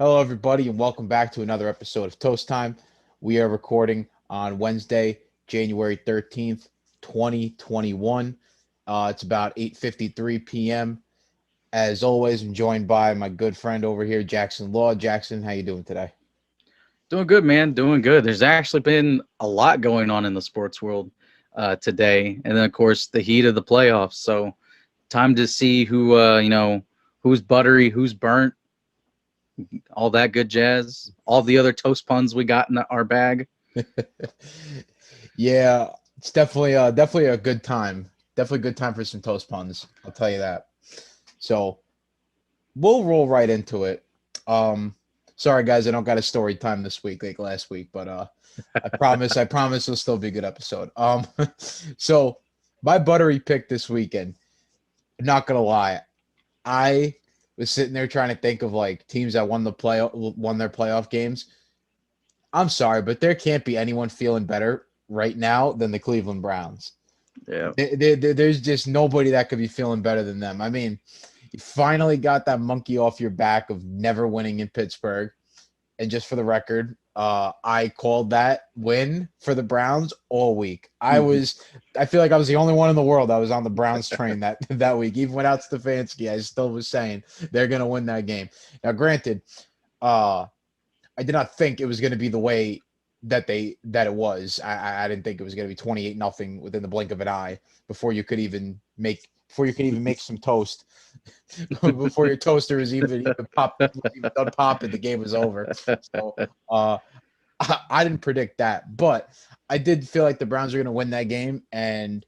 Hello, everybody, and welcome back to another episode of Toast Time. We are recording on Wednesday, January 13th, 2021. It's about 8:53 p.m. As always, I'm joined by my good friend over here, Jackson Law. Jackson, how you doing today? Doing good, man. Doing good. There's actually been a lot going on in the sports world today, and then of course the heat of the playoffs. So time to see who's buttery, who's burnt, all that good jazz, all the other toast puns we got in our bag. Yeah, it's definitely a good time. Definitely a good time for some toast puns. I'll tell you that. So we'll roll right into it. Um, Sorry guys, I don't got a story time this week like last week, but I promise it'll still be a good episode. So my buttery pick this weekend. Not gonna lie, I was sitting there trying to think of like teams that won their playoff games. I'm sorry, but there can't be anyone feeling better right now than the Cleveland Browns. Yeah. There's just nobody that could be feeling better than them. I mean, you finally got that monkey off your back of never winning in Pittsburgh. And just for the record, I called that win for the Browns all week. I feel like I was the only one in the world that was on the Browns train that week. Even without Stefanski, I still was saying they're going to win that game. Now, granted, uh, I did not think it was going to be the way that it was. I didn't think it was going to be 28-0 within the blink of an eye before you could even make some toast. Before your toaster was even done popping, the game was over. So I didn't predict that, but I did feel like the Browns were going to win that game, and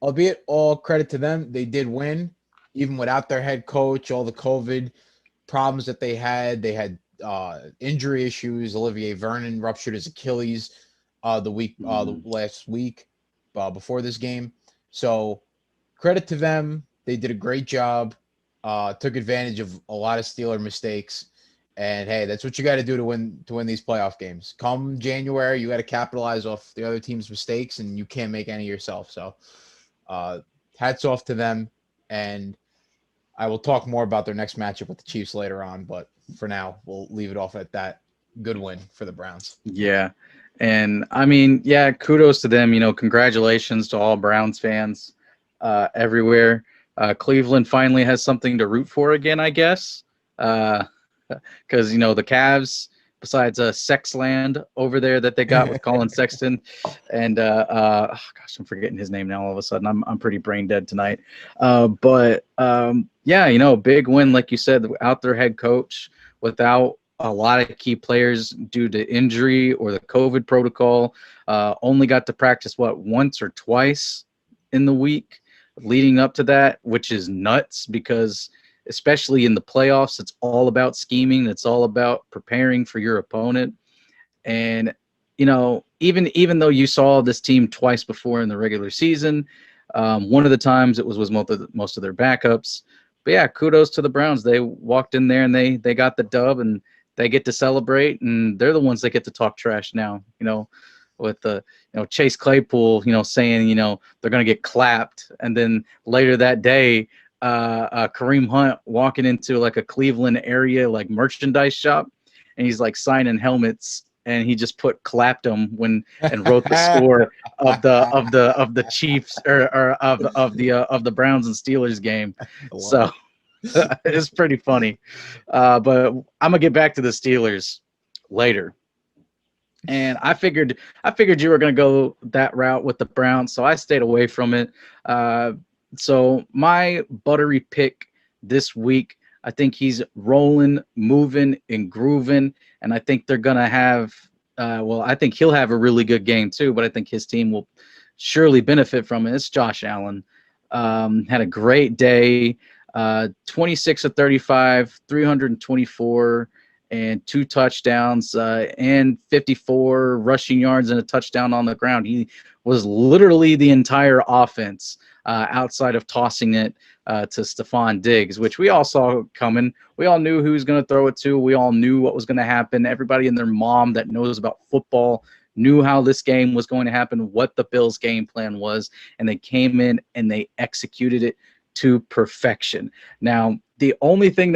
albeit all credit to them, they did win, even without their head coach, all the COVID problems that they had. They had injury issues. Olivier Vernon ruptured his Achilles the last week before this game. So credit to them. They did a great job. Took advantage of a lot of Steeler mistakes. And hey, that's what you got to do to win these playoff games. Come January, you got to capitalize off the other team's mistakes, and you can't make any yourself. So, uh, hats off to them. And I will talk more about their next matchup with the Chiefs later on. But for now, we'll leave it off at that. Good win for the Browns. Yeah. And I mean, yeah, kudos to them. Congratulations to all Browns fans everywhere. Cleveland finally has something to root for again, I guess. Because the Cavs, besides Sexland over there that they got with Colin Sexton, and gosh, I'm forgetting his name now. All of a sudden, I'm pretty brain dead tonight. But yeah, big win, like you said, without their head coach, without a lot of key players due to injury or the COVID protocol. Only got to practice once or twice in the week leading up to that, which is nuts because especially in the playoffs, it's all about scheming. It's all about preparing for your opponent. And even though you saw this team twice before in the regular season, one of the times it was most of their backups. But yeah, kudos to the Browns. They walked in there and they got the dub, and they get to celebrate, and they're the ones that get to talk trash now. With the Chase Claypool, saying they're gonna get clapped, and then later that day, Kareem Hunt walking into like a Cleveland area like merchandise shop, and he's like signing helmets, and he just put clapped them and wrote the score of the Chiefs or of the Browns and Steelers game. I love So it. it's pretty funny. But I'm gonna get back to the Steelers later. And I figured you were gonna go that route with the Browns, so I stayed away from it. Uh, so my buttery pick this week, I think he's rolling, moving, and grooving, and I think they're gonna have. I think he'll have a really good game too, but I think his team will surely benefit from it. It's Josh Allen. Had a great day. 26 of 35, 324 and 2 touchdowns and 54 rushing yards and a touchdown on the ground. He was literally the entire offense outside of tossing it to Stephon Diggs, which we all saw coming. We all knew who he was going to throw it to. We all knew what was going to happen. Everybody and their mom that knows about football knew how this game was going to happen, what the Bills' game plan was, and they came in and they executed it to perfection. Now, the only thing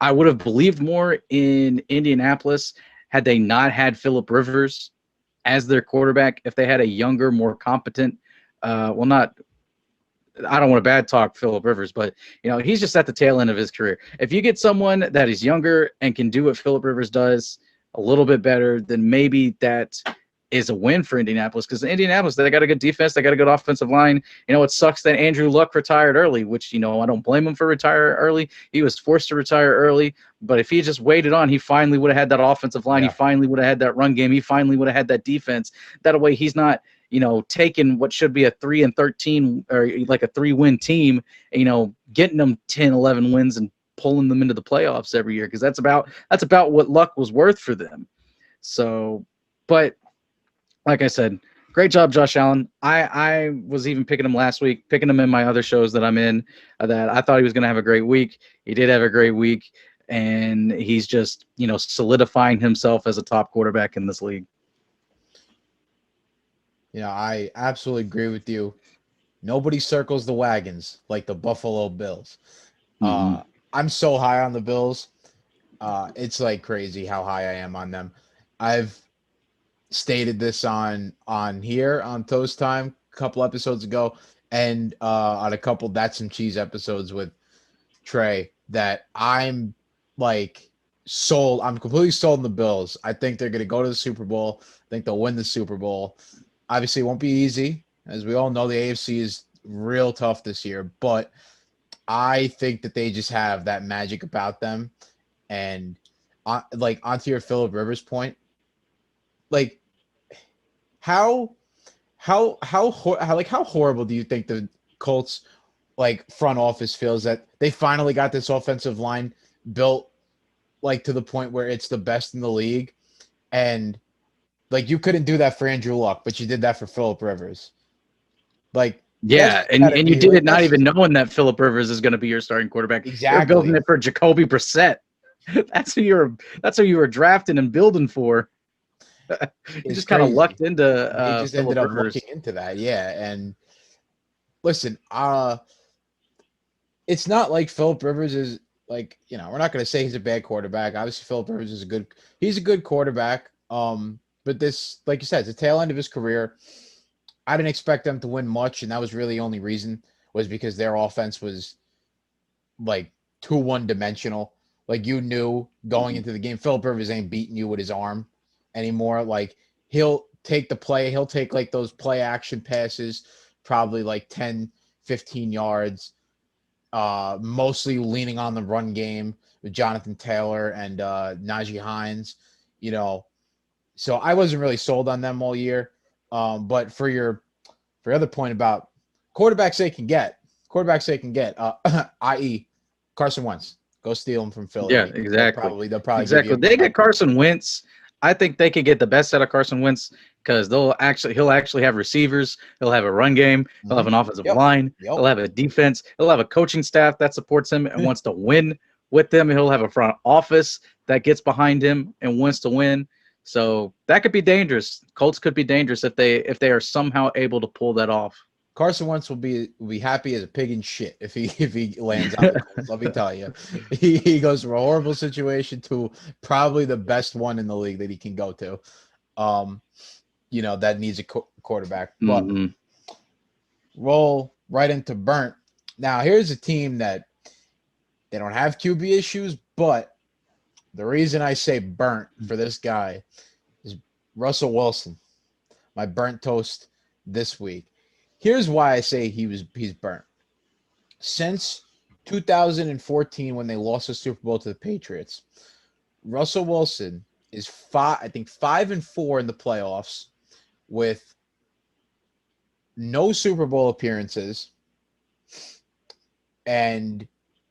I would have believed more in Indianapolis had they not had Phillip Rivers as their quarterback. If they had a younger, more competent, not, I don't want to bad talk Phillip Rivers, but he's just at the tail end of his career. If you get someone that is younger and can do what Phillip Rivers does a little bit better, then maybe that is a win for Indianapolis, because Indianapolis, they got a good defense, they got a good offensive line. It sucks that Andrew Luck retired early, which I don't blame him for retiring early. He was forced to retire early, but if he just waited on, he finally would have had that offensive line. Yeah. He finally would have had that run game. He finally would have had that defense. That way, he's not taking what should be a 3-13 or like a 3-win team, getting them 10, 11 wins and pulling them into the playoffs every year, because that's about what Luck was worth for them. So, but like I said, great job, Josh Allen. I was even picking him last week, picking him in my other shows that I'm in, that I thought he was going to have a great week. He did have a great week, and he's just, solidifying himself as a top quarterback in this league. I absolutely agree with you. Nobody circles the wagons like the Buffalo Bills. Mm-hmm. I'm so high on the Bills. It's like crazy how high I am on them. I've stated this on here on Toast Time a couple episodes ago, and on a couple That's Some Cheese episodes with Trey, that I'm like sold. I'm completely sold on the Bills. I think they're going to go to the Super Bowl. I think they'll win the Super Bowl. Obviously, it won't be easy. As we all know, the AFC is real tough this year, but I think that they just have that magic about them. And onto your Phillip Rivers point, like how horrible do you think the Colts front office feels that they finally got this offensive line built to the point where it's the best in the league, and you couldn't do that for Andrew Luck, but you did that for Phillip Rivers. Yeah, and you did it not even knowing that Phillip Rivers is going to be your starting quarterback. Exactly. You're building it for Jacoby Brissett. That's who you were drafting and building for. You just kind of lucked into they just Phillip ended up Rivers. looking into that. Yeah, and listen, it's not like Phillip Rivers is we're not going to say he's a bad quarterback. Obviously, Phillip Rivers is he's a good quarterback. But this, like you said, it's the tail end of his career. I didn't expect them to win much, and that was really the only reason, was because their offense was too one-dimensional. You knew going into the game, Phillip Rivers ain't beating you with his arm anymore. He'll take the play. He'll take those play action passes, probably 10, 15 yards, mostly leaning on the run game with Jonathan Taylor and Najee Hines, So I wasn't really sold on them all year. But for your other point about quarterbacks they can get, i.e. Carson Wentz, go steal him from Philly. Yeah, exactly. They'll probably exactly. They get Carson Wentz. I think they could get the best out of Carson Wentz, because he'll actually have receivers. He'll have a run game. He'll have an offensive line. He'll have a defense. He'll have a coaching staff that supports him and wants to win with them. He'll have a front office that gets behind him and wants to win. So that could be dangerous. Colts could be dangerous if they are somehow able to pull that off. Carson Wentz will be happy as a pig in shit if he lands on the Colts. Let me tell you, he goes from a horrible situation to probably the best one in the league that he can go to. That needs a quarterback. But roll right into burnt. Now here's a team that they don't have QB issues, but the reason I say burnt for this guy is Russell Wilson, my burnt toast this week. Here's why I say he's burnt. Since 2014, when they lost the Super Bowl to the Patriots, Russell Wilson is 5-4 in the playoffs with no Super Bowl appearances. And,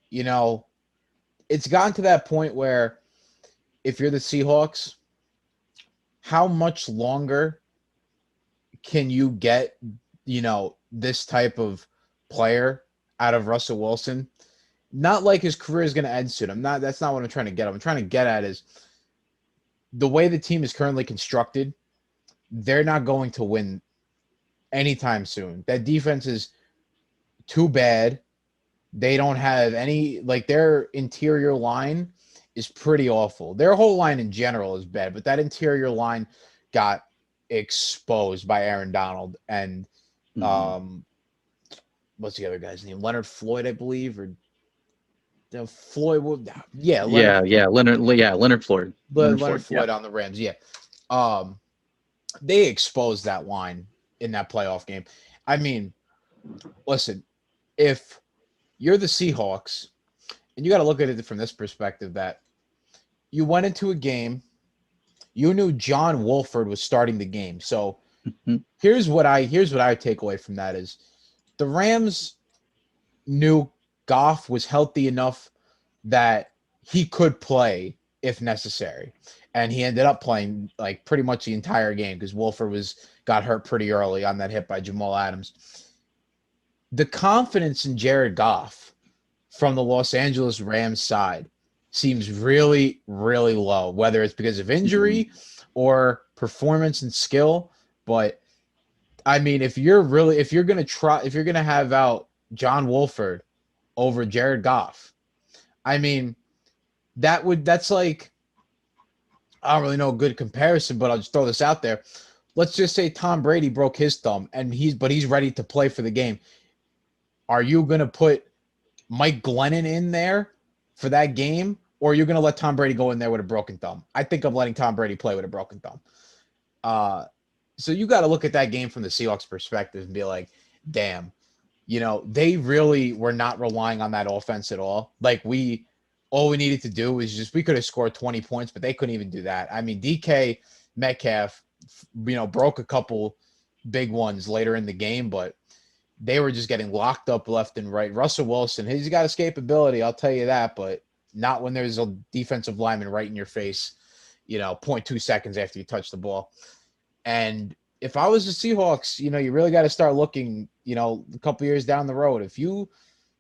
it's gotten to that point where if you're the Seahawks, how much longer can you get, this type of player out of Russell Wilson? Not like his career is going to end soon. That's not what I'm trying to get at. I'm trying to get at is the way the team is currently constructed, they're not going to win anytime soon. That defense is too bad. They don't have any, their interior line is pretty awful. Their whole line in general is bad, but that interior line got exposed by Aaron Donald and Mhm. um, what's the other guy's name? Leonard Floyd, I believe, or Floyd. Yeah, Leonard Leonard Floyd. Leonard Leonard Floyd. Yeah. Floyd on the Rams. Yeah, um, they exposed that line in that playoff game. I mean, listen, if you're the Seahawks, and you got to look at it from this perspective that you went into a game, you knew John Wolford was starting the game. So Mhm. here's what I take away from that is the Rams knew Goff was healthy enough that he could play if necessary. And he ended up playing like pretty much the entire game because Wolford got hurt pretty early on that hit by Jamal Adams. The confidence in Jared Goff from the Los Angeles Rams side seems really, really low, whether it's because of Mhm. injury or performance and skill. But I mean, if you're gonna have out John Wolford over Jared Goff, I mean, that's like I don't really know a good comparison, but I'll just throw this out there. Let's just say Tom Brady broke his thumb and he's ready to play for the game. Are you gonna put Mike Glennon in there for that game, or are you gonna let Tom Brady go in there with a broken thumb? I think I'm letting Tom Brady play with a broken thumb. Uh, so you got to look at that game from the Seahawks perspective and be like, damn, they really were not relying on that offense at all. Like all we needed to do was we could have scored 20 points, but they couldn't even do that. I mean, DK Metcalf, broke a couple big ones later in the game, but they were just getting locked up left and right. Russell Wilson, he's got escapability, I'll tell you that, but not when there's a defensive lineman right in your face, zero point 0.2 seconds after you touch the ball. And if I was the Seahawks, you really got to start looking, a couple years down the road. If you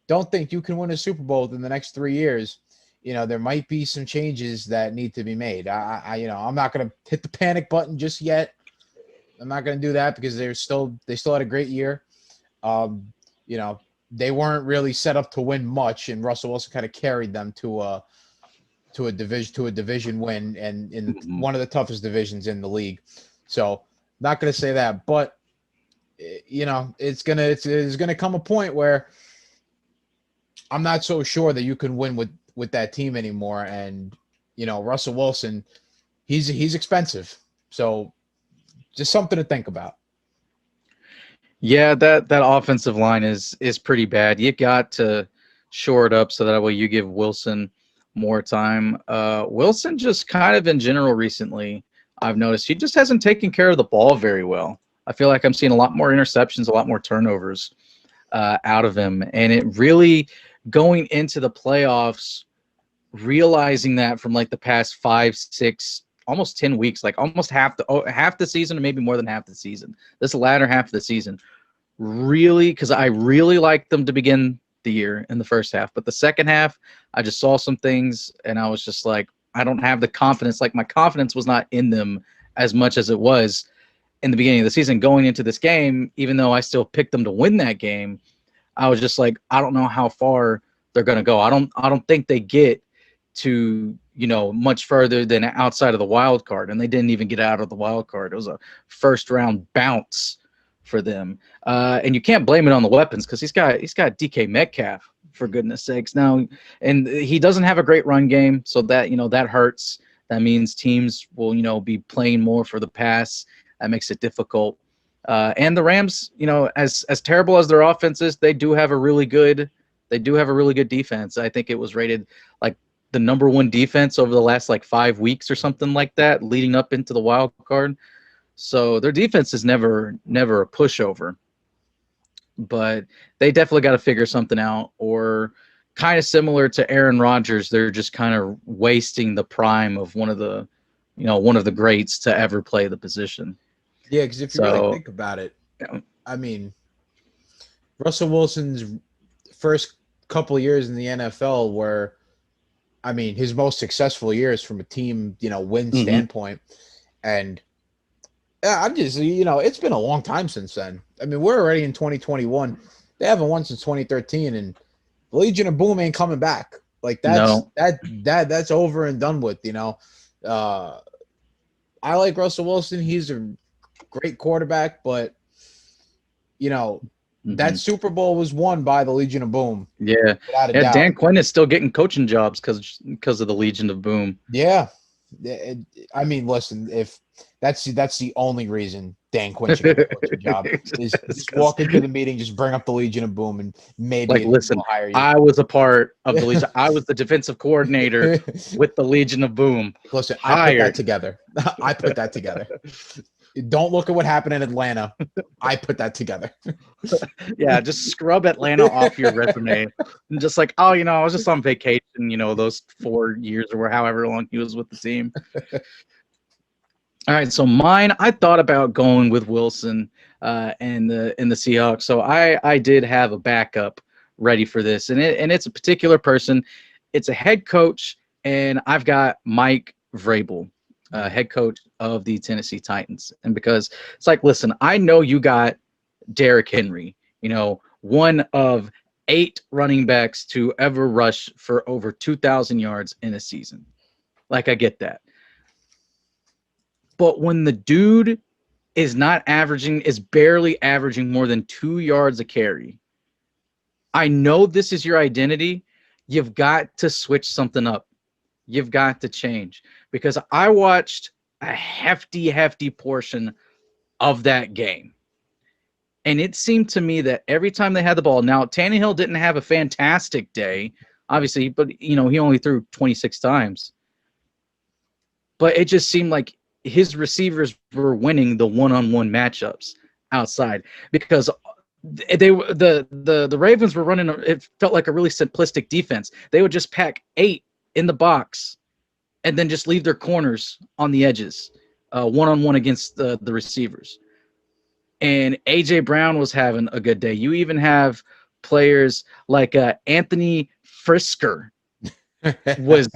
don't think you can win a Super Bowl within the next 3 years, there might be some changes that need to be made. I'm not going to hit the panic button just yet. I'm not going to do that because they still had a great year. Um, you know, they weren't really set up to win much, and Russell Wilson kind of carried them to a division win, and in Mhm. one of the toughest divisions in the league. So, not going to say that, but it's gonna come a point where I'm not so sure that you can win with that team anymore. And Russell Wilson, he's expensive, so just something to think about. Yeah, that offensive line is pretty bad. You got to shore it up so that way you give Wilson more time. Wilson just kind of in general recently, I've noticed he just hasn't taken care of the ball very well. I feel like I'm seeing a lot more interceptions, a lot more turnovers out of him, and it really going into the playoffs, realizing that from like the past 5, 6, almost 10 weeks, like almost half the season, or maybe more than half the season. This latter half of the season really, because I really liked them to begin the year in the first half, but the second half I just saw some things and I was just like, I don't have the confidence. Like my confidence was not in them as much as it was in the beginning of the season. Going into this game, even though I still picked them to win that game, I was just like, I don't know how far they're going to go. I don't think they get to much further than outside of the wild card, and they didn't even get out of the wild card. It was a first round bounce for them, and you can't blame it on the weapons because he's got DK Metcalf, for goodness sakes. Now, and he doesn't have a great run game, so that hurts. That means teams will be playing more for the pass. That makes it difficult. And the Rams, as terrible as their offense is, they do have a really good defense. I think it was rated like the number one defense over the last like 5 weeks or something like that, leading up into the wild card. So their defense is never a pushover, but they definitely got to figure something out. Or kind of similar to Aaron Rodgers, they're just kind of wasting the prime of one of the greats to ever play the position. Yeah, because if you really So think about it, yeah. I mean, Russell Wilson's first couple of years in the NFL were, I mean, his most successful years from a team, win Mhm. standpoint. And yeah, I'm just, it's been a long time since then. I mean, we're already in 2021. They haven't won since 2013, and the Legion of Boom ain't coming back. Like No. that's over and done with. I like Russell Wilson. He's a great quarterback, but that Mhm. Super Bowl was won by the Legion of Boom, Yeah. without a Yeah, doubt. Dan Quinn is still getting coaching jobs because of the Legion of Boom. Yeah. I mean, listen, if that's the only reason Dan Quinn should get a coaching job is just walk into the meeting, just bring up the Legion of Boom, and maybe Like, a team listen, will hire you. I was a part of the Legion. I was the defensive coordinator with the Legion of Boom. Listen, I put that Hired. together. I put that together. Don't look at what happened in Atlanta. I put that together. Yeah, just scrub Atlanta off your resume. And just like, oh, I was just on vacation, those 4 years or however long he was with the team. All right, so mine, I thought about going with Wilson in the Seahawks. So I did have a backup ready for this, and it's a particular person. It's a head coach, and I've got Mike Vrabel, head coach of the Tennessee Titans. And because it's like, listen, I know you got Derrick Henry, one of 8 running backs to ever rush for over 2,000 yards in a season. Like, I get that. But when the dude is barely averaging more than 2 yards a carry, I know this is your identity. You've got to switch something up. You've got to change, because I watched a hefty portion of that game. And it seemed to me that every time they had the ball, now Tannehill didn't have a fantastic day, obviously, but he only threw 26 times. But it just seemed like his receivers were winning the one-on-one matchups outside, because the Ravens were running. It felt like a really simplistic defense. They would just pack 8 in the box and then just leave their corners on the edges, one-on-one against the receivers. And AJ Brown was having a good day. You even have players like Anthony Frisker was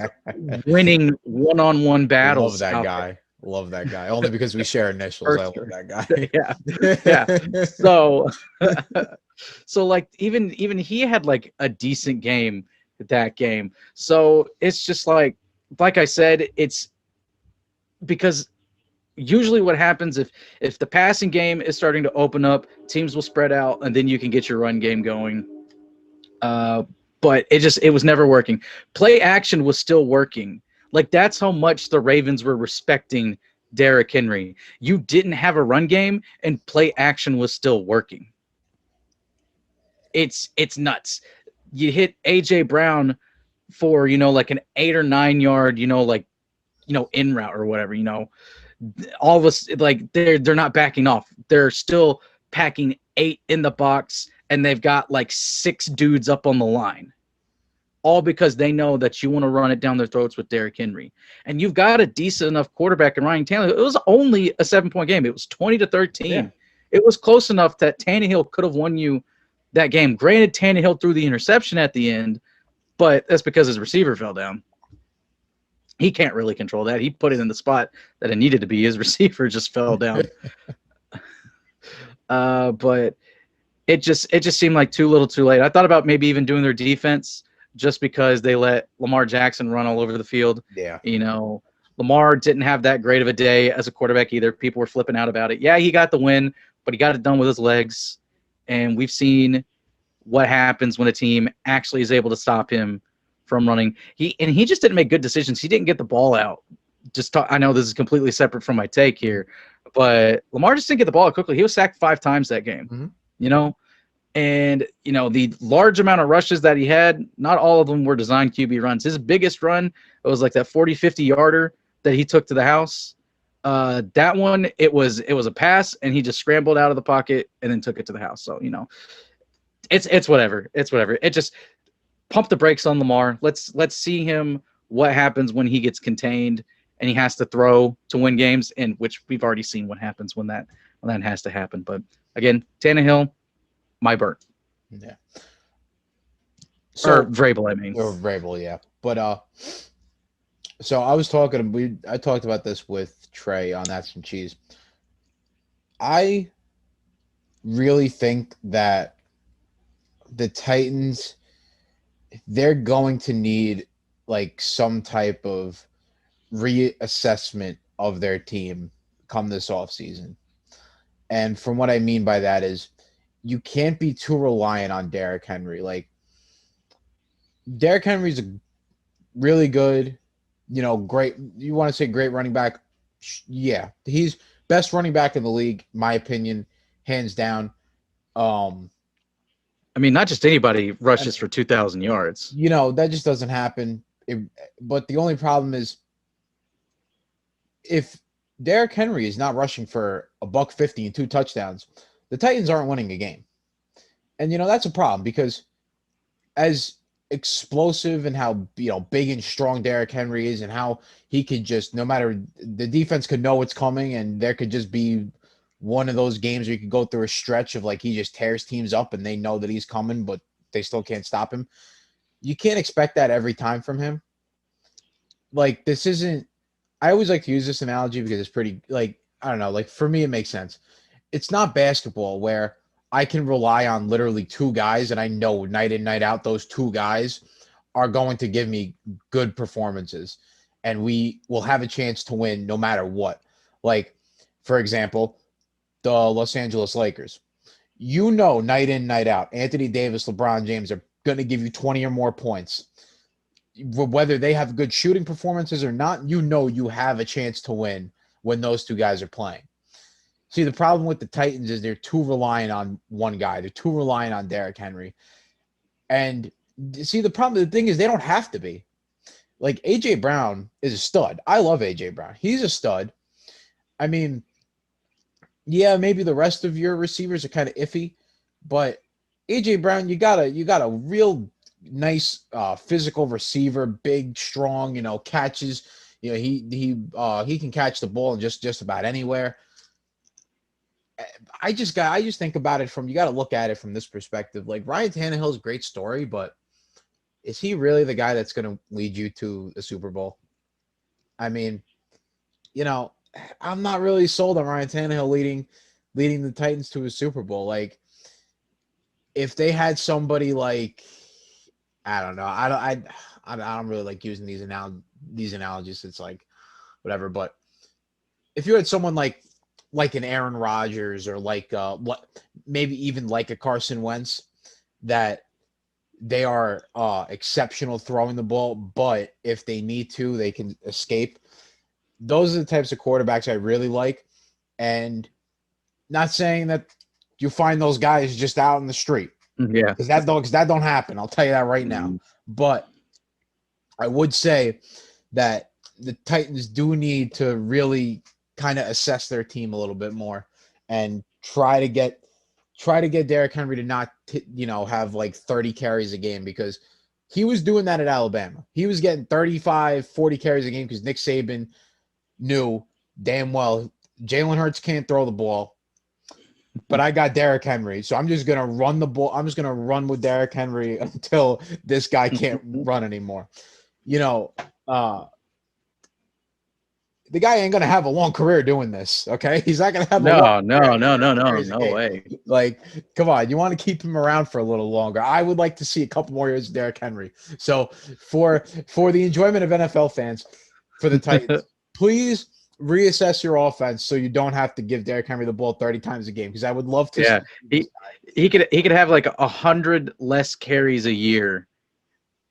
winning one-on-one I love battles that out there. guy. Love that guy. Only because we share initials. I love Frisker. that guy. Yeah. So so like even he had like a decent game that game. So it's just like I said, it's because usually what happens if the passing game is starting to open up, teams will spread out, and then you can get your run game going. But it was never working. Play action was still working. Like, that's how much the Ravens were respecting Derrick Henry. You didn't have a run game, and play action was still working. It's nuts. You hit AJ Brown for like an 8 or 9 yard, in route or whatever. All of us, like, they're not backing off. They're still packing 8 in the box, and they've got like 6 dudes up on the line, all because they know that you want to run it down their throats with Derrick Henry. And you've got a decent enough quarterback in Ryan Tannehill. It was only a 7-point game. It was 20-13. Yeah. It was close enough that Tannehill could have won you that game. Granted, Tannehill threw the interception at the end, but that's because his receiver fell down. He can't really control that. He put it in the spot that it needed to be. His receiver just fell down. But it just seemed like too little too late. I thought about maybe even doing their defense, just because they let Lamar Jackson run all over the field. Yeah. Lamar didn't have that great of a day as a quarterback either. People were flipping out about it. Yeah, he got the win, but he got it done with his legs. And we've seen what happens when a team actually is able to stop him from running. He just didn't make good decisions. He didn't get the ball out. I know this is completely separate from my take here, but Lamar just didn't get the ball out quickly. He was sacked 5 times that game. Mm-hmm. And the large amount of rushes that he had, not all of them were designed QB runs. His biggest run, it was like that 40-50 yarder that he took to the house. That one, it was a pass, and he just scrambled out of the pocket and then took it to the house. So it's whatever. It's whatever. It just pump the brakes on Lamar. Let's see him, what happens when he gets contained and he has to throw to win games, and which we've already seen what happens when that has to happen. But again, Tannehill, my burn. Yeah. Or Vrabel, I mean. Or Vrabel, yeah. But so I talked about this with Trey on That's Some Cheese. I really think that the Titans, they're going to need like some type of reassessment of their team come this offseason. And from what I mean by that is you can't be too reliant on Derrick Henry. Like Derrick Henry's a really good, great. You want to say great running back? Yeah, he's best running back in the league, my opinion, hands down. I mean, not just anybody I rushes mean, for 2,000 yards. that just doesn't happen. But the only problem is if Derrick Henry is not rushing for a $150 and 2 touchdowns, the Titans aren't winning a game. And that's a problem because as explosive and how big and strong Derrick Henry is and how he could just no matter the defense could know what's coming and there could just be one of those games where you could go through a stretch of like he just tears teams up and they know that he's coming but they still can't stop him. You can't expect that every time from him. Like this isn't I always like to use this analogy because it's pretty like I don't know, like for me it makes sense. It's not basketball where I can rely on literally two guys, and I know night in, night out, those two guys are going to give me good performances, and we will have a chance to win no matter what. Like, for example, the Los Angeles Lakers. Night in, night out, Anthony Davis, LeBron James are going to give you 20 or more points. Whether they have good shooting performances or not, you have a chance to win when those two guys are playing. See, the problem with the Titans is they're too reliant on one guy. They're too reliant on Derrick Henry. And see, the thing is they don't have to be. Like, A.J. Brown is a stud. I love A.J. Brown. He's a stud. I mean, yeah, maybe the rest of your receivers are kind of iffy, but A.J. Brown, you got a real nice physical receiver, big, strong, catches. He can catch the ball just about anywhere. I just think about it you got to look at it from this perspective. Like Ryan Tannehill's a great story, but is he really the guy that's going to lead you to a Super Bowl? I mean, I'm not really sold on Ryan Tannehill leading the Titans to a Super Bowl. Like if they had somebody like I don't know, I don't really like using these analogies. It's like whatever, but if you had someone like an Aaron Rodgers or like maybe even like a Carson Wentz that they are exceptional throwing the ball, but if they need to, they can escape. Those are the types of quarterbacks I really like. And not saying that you find those guys just out in the street. Yeah. Because that don't happen. I'll tell you that right now. But I would say that the Titans do need to really kind of assess their team a little bit more and try to get Derrick Henry to not have like 30 carries a game because he was doing that at Alabama. He was getting 35, 40 carries a game because Nick Saban knew damn well Jalen Hurts can't throw the ball, but I got Derrick Henry, so I'm just going to run the ball. I'm just going to run with Derrick Henry until this guy can't run anymore. The guy ain't gonna have a long career doing this. Okay, he's not gonna have no way. Like, come on, you want to keep him around for a little longer. I would like to see a couple more years of Derrick Henry. So for the enjoyment of NFL fans, for the Titans, please reassess your offense so you don't have to give Derrick Henry the ball 30 times a game. Because I would love to. Yeah, he could have like 100 less carries a year.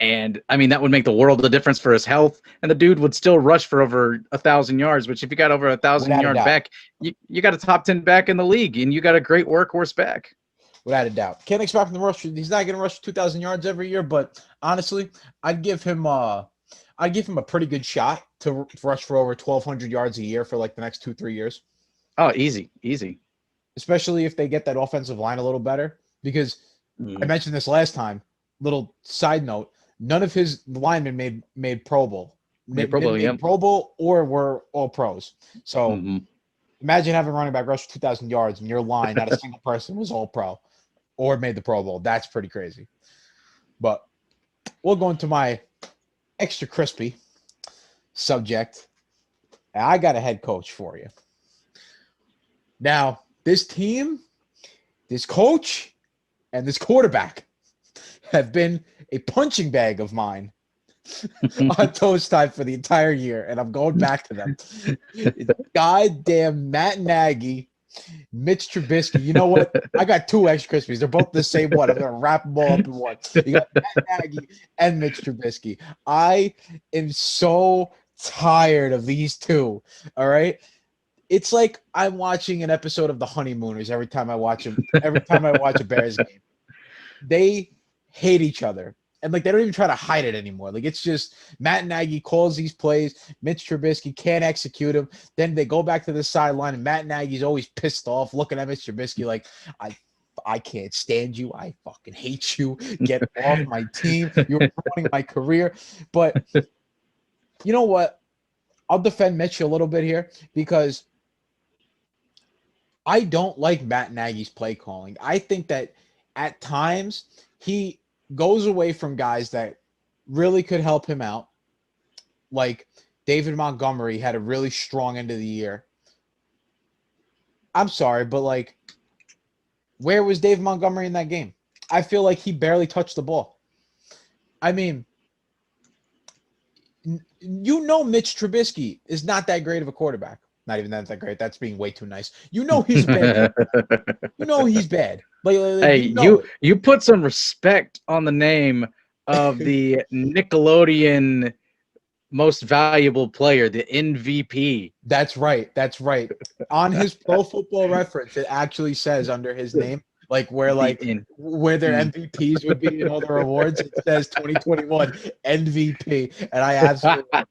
And I mean, that would make the world of difference for his health. And the dude would still rush for over 1,000 yards, which if you got over 1,000-yard back, you got a top 10 back in the league and you got a great workhorse back. Without a doubt. Can't expect him to rush. He's not going to rush 2,000 yards every year, but honestly, I'd give him a pretty good shot to rush for over 1,200 yards a year for like the next 2-3 years. Oh, easy. Especially if they get that offensive line a little better, because I mentioned this last time. Little side note. None of his linemen made Pro Bowl. Pro Bowl or were all pros. So imagine having a running back rush 2,000 yards and your line, not a single person was all pro or made the Pro Bowl. That's pretty crazy. But we'll go into my extra crispy subject. I got a head coach for you. Now, this team, this coach, and this quarterback have been a punching bag of mine on Toast Time for the entire year, and I'm going back to them. Goddamn Matt Nagy, Mitch Trubisky. You know what? I got two extra Krispies. They're both the same one. I'm gonna wrap them all up in one. You got Matt Nagy and Mitch Trubisky. I am so tired of these two. All right. It's like I'm watching an episode of The Honeymooners every time I watch them. Every time I watch a Bears game, they hate each other. And like they don't even try to hide it anymore. Like it's just Matt Nagy calls these plays, Mitch Trubisky can't execute them. Then they go back to the sideline, and Matt Nagy's always pissed off, looking at Mitch Trubisky like, I can't stand you. I fucking hate you. Get off my team. You're ruining my career. But you know what? I'll defend Mitch a little bit here because I don't like Matt Nagy's play calling. I think that at times he goes away from guys that really could help him out. Like David Montgomery had a really strong end of the year. I'm sorry, but like, where was David Montgomery in that game? I feel like he barely touched the ball. I mean, you know Mitch Trubisky is not that great of a quarterback. Not even that great. That's being way too nice. You know he's bad. You know he's bad. Like Hey, you put some respect on the name of the Nickelodeon most valuable player, the MVP. That's right. That's right. On his Pro Football Reference, it actually says under his name, like where their MVPs would be in all their awards, it says 2021 MVP. And I absolutely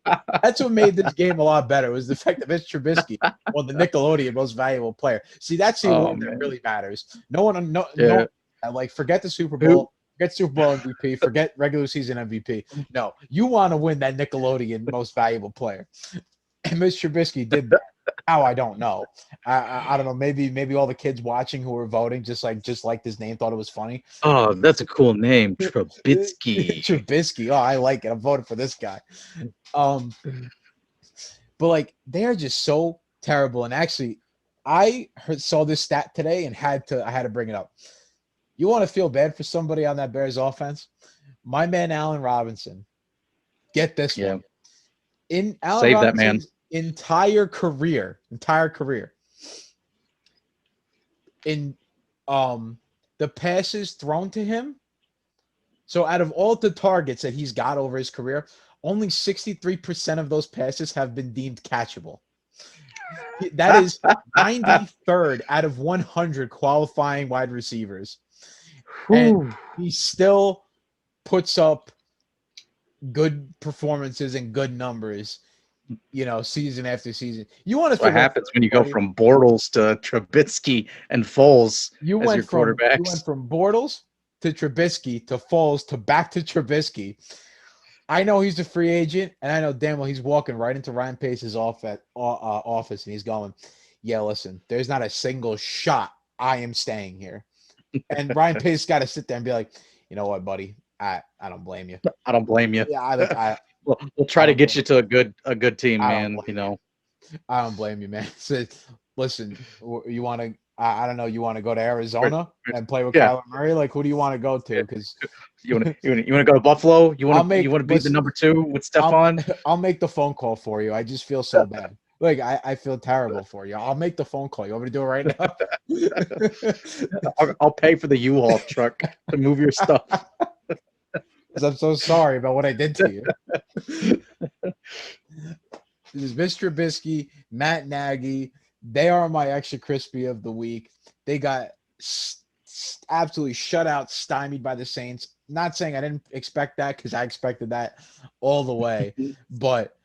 that's what made this game a lot better was the fact that Mitch Trubisky won the Nickelodeon most valuable player. See, that's the award that really matters. No one like forget the Super Bowl. Forget Super Bowl MVP. Forget regular season MVP. No, you want to win that Nickelodeon most valuable player. And Mitch Trubisky did that. How I don't know. I don't know. Maybe all the kids watching who were voting just liked his name, thought it was funny. Oh, that's a cool name, Trubisky. Trubisky. Oh, I like it. I'm voting for this guy. But like they are just so terrible. And actually, I saw this stat today and I had to bring it up. You want to feel bad for somebody on that Bears offense? My man Allen Robinson. Get this one. In Allen Save Robinson's that man. entire career, in the passes thrown to him. So out of all the targets that he's got over his career, only 63% of those passes have been deemed catchable. That is 93rd out of 100 qualifying wide receivers. And he still puts up good performances and good numbers, season after season. You want to what happens when you go from Bortles to Trubisky and Foles as your quarterbacks. You went from Bortles to Trubisky to Foles to back to Trubisky. I know he's a free agent, and I know damn well he's walking right into Ryan Pace's office, and he's going, yeah, listen, there's not a single shot I am staying here. And Ryan Pace got to sit there and be like, you know what, buddy? I don't blame you. I don't blame you. Yeah, we'll try to get you to a good team, man. I don't blame you, man. So, listen, you want to? I don't know. You want to go to Arizona and play with Kyler Murray? Like, who do you want to go to? Because you want to go to Buffalo? You want to be the number 2 with Stephon? I'll make the phone call for you. I just feel so bad. Like I feel terrible for you. I'll make the phone call. You want me to do it right now? I'll pay for the U-Haul truck to move your stuff. I'm so sorry about what I did to you. This is Mr. Trubisky, Matt Nagy. They are my extra crispy of the week. They got absolutely shut out, stymied by the Saints. Not saying I didn't expect that because I expected that all the way. But,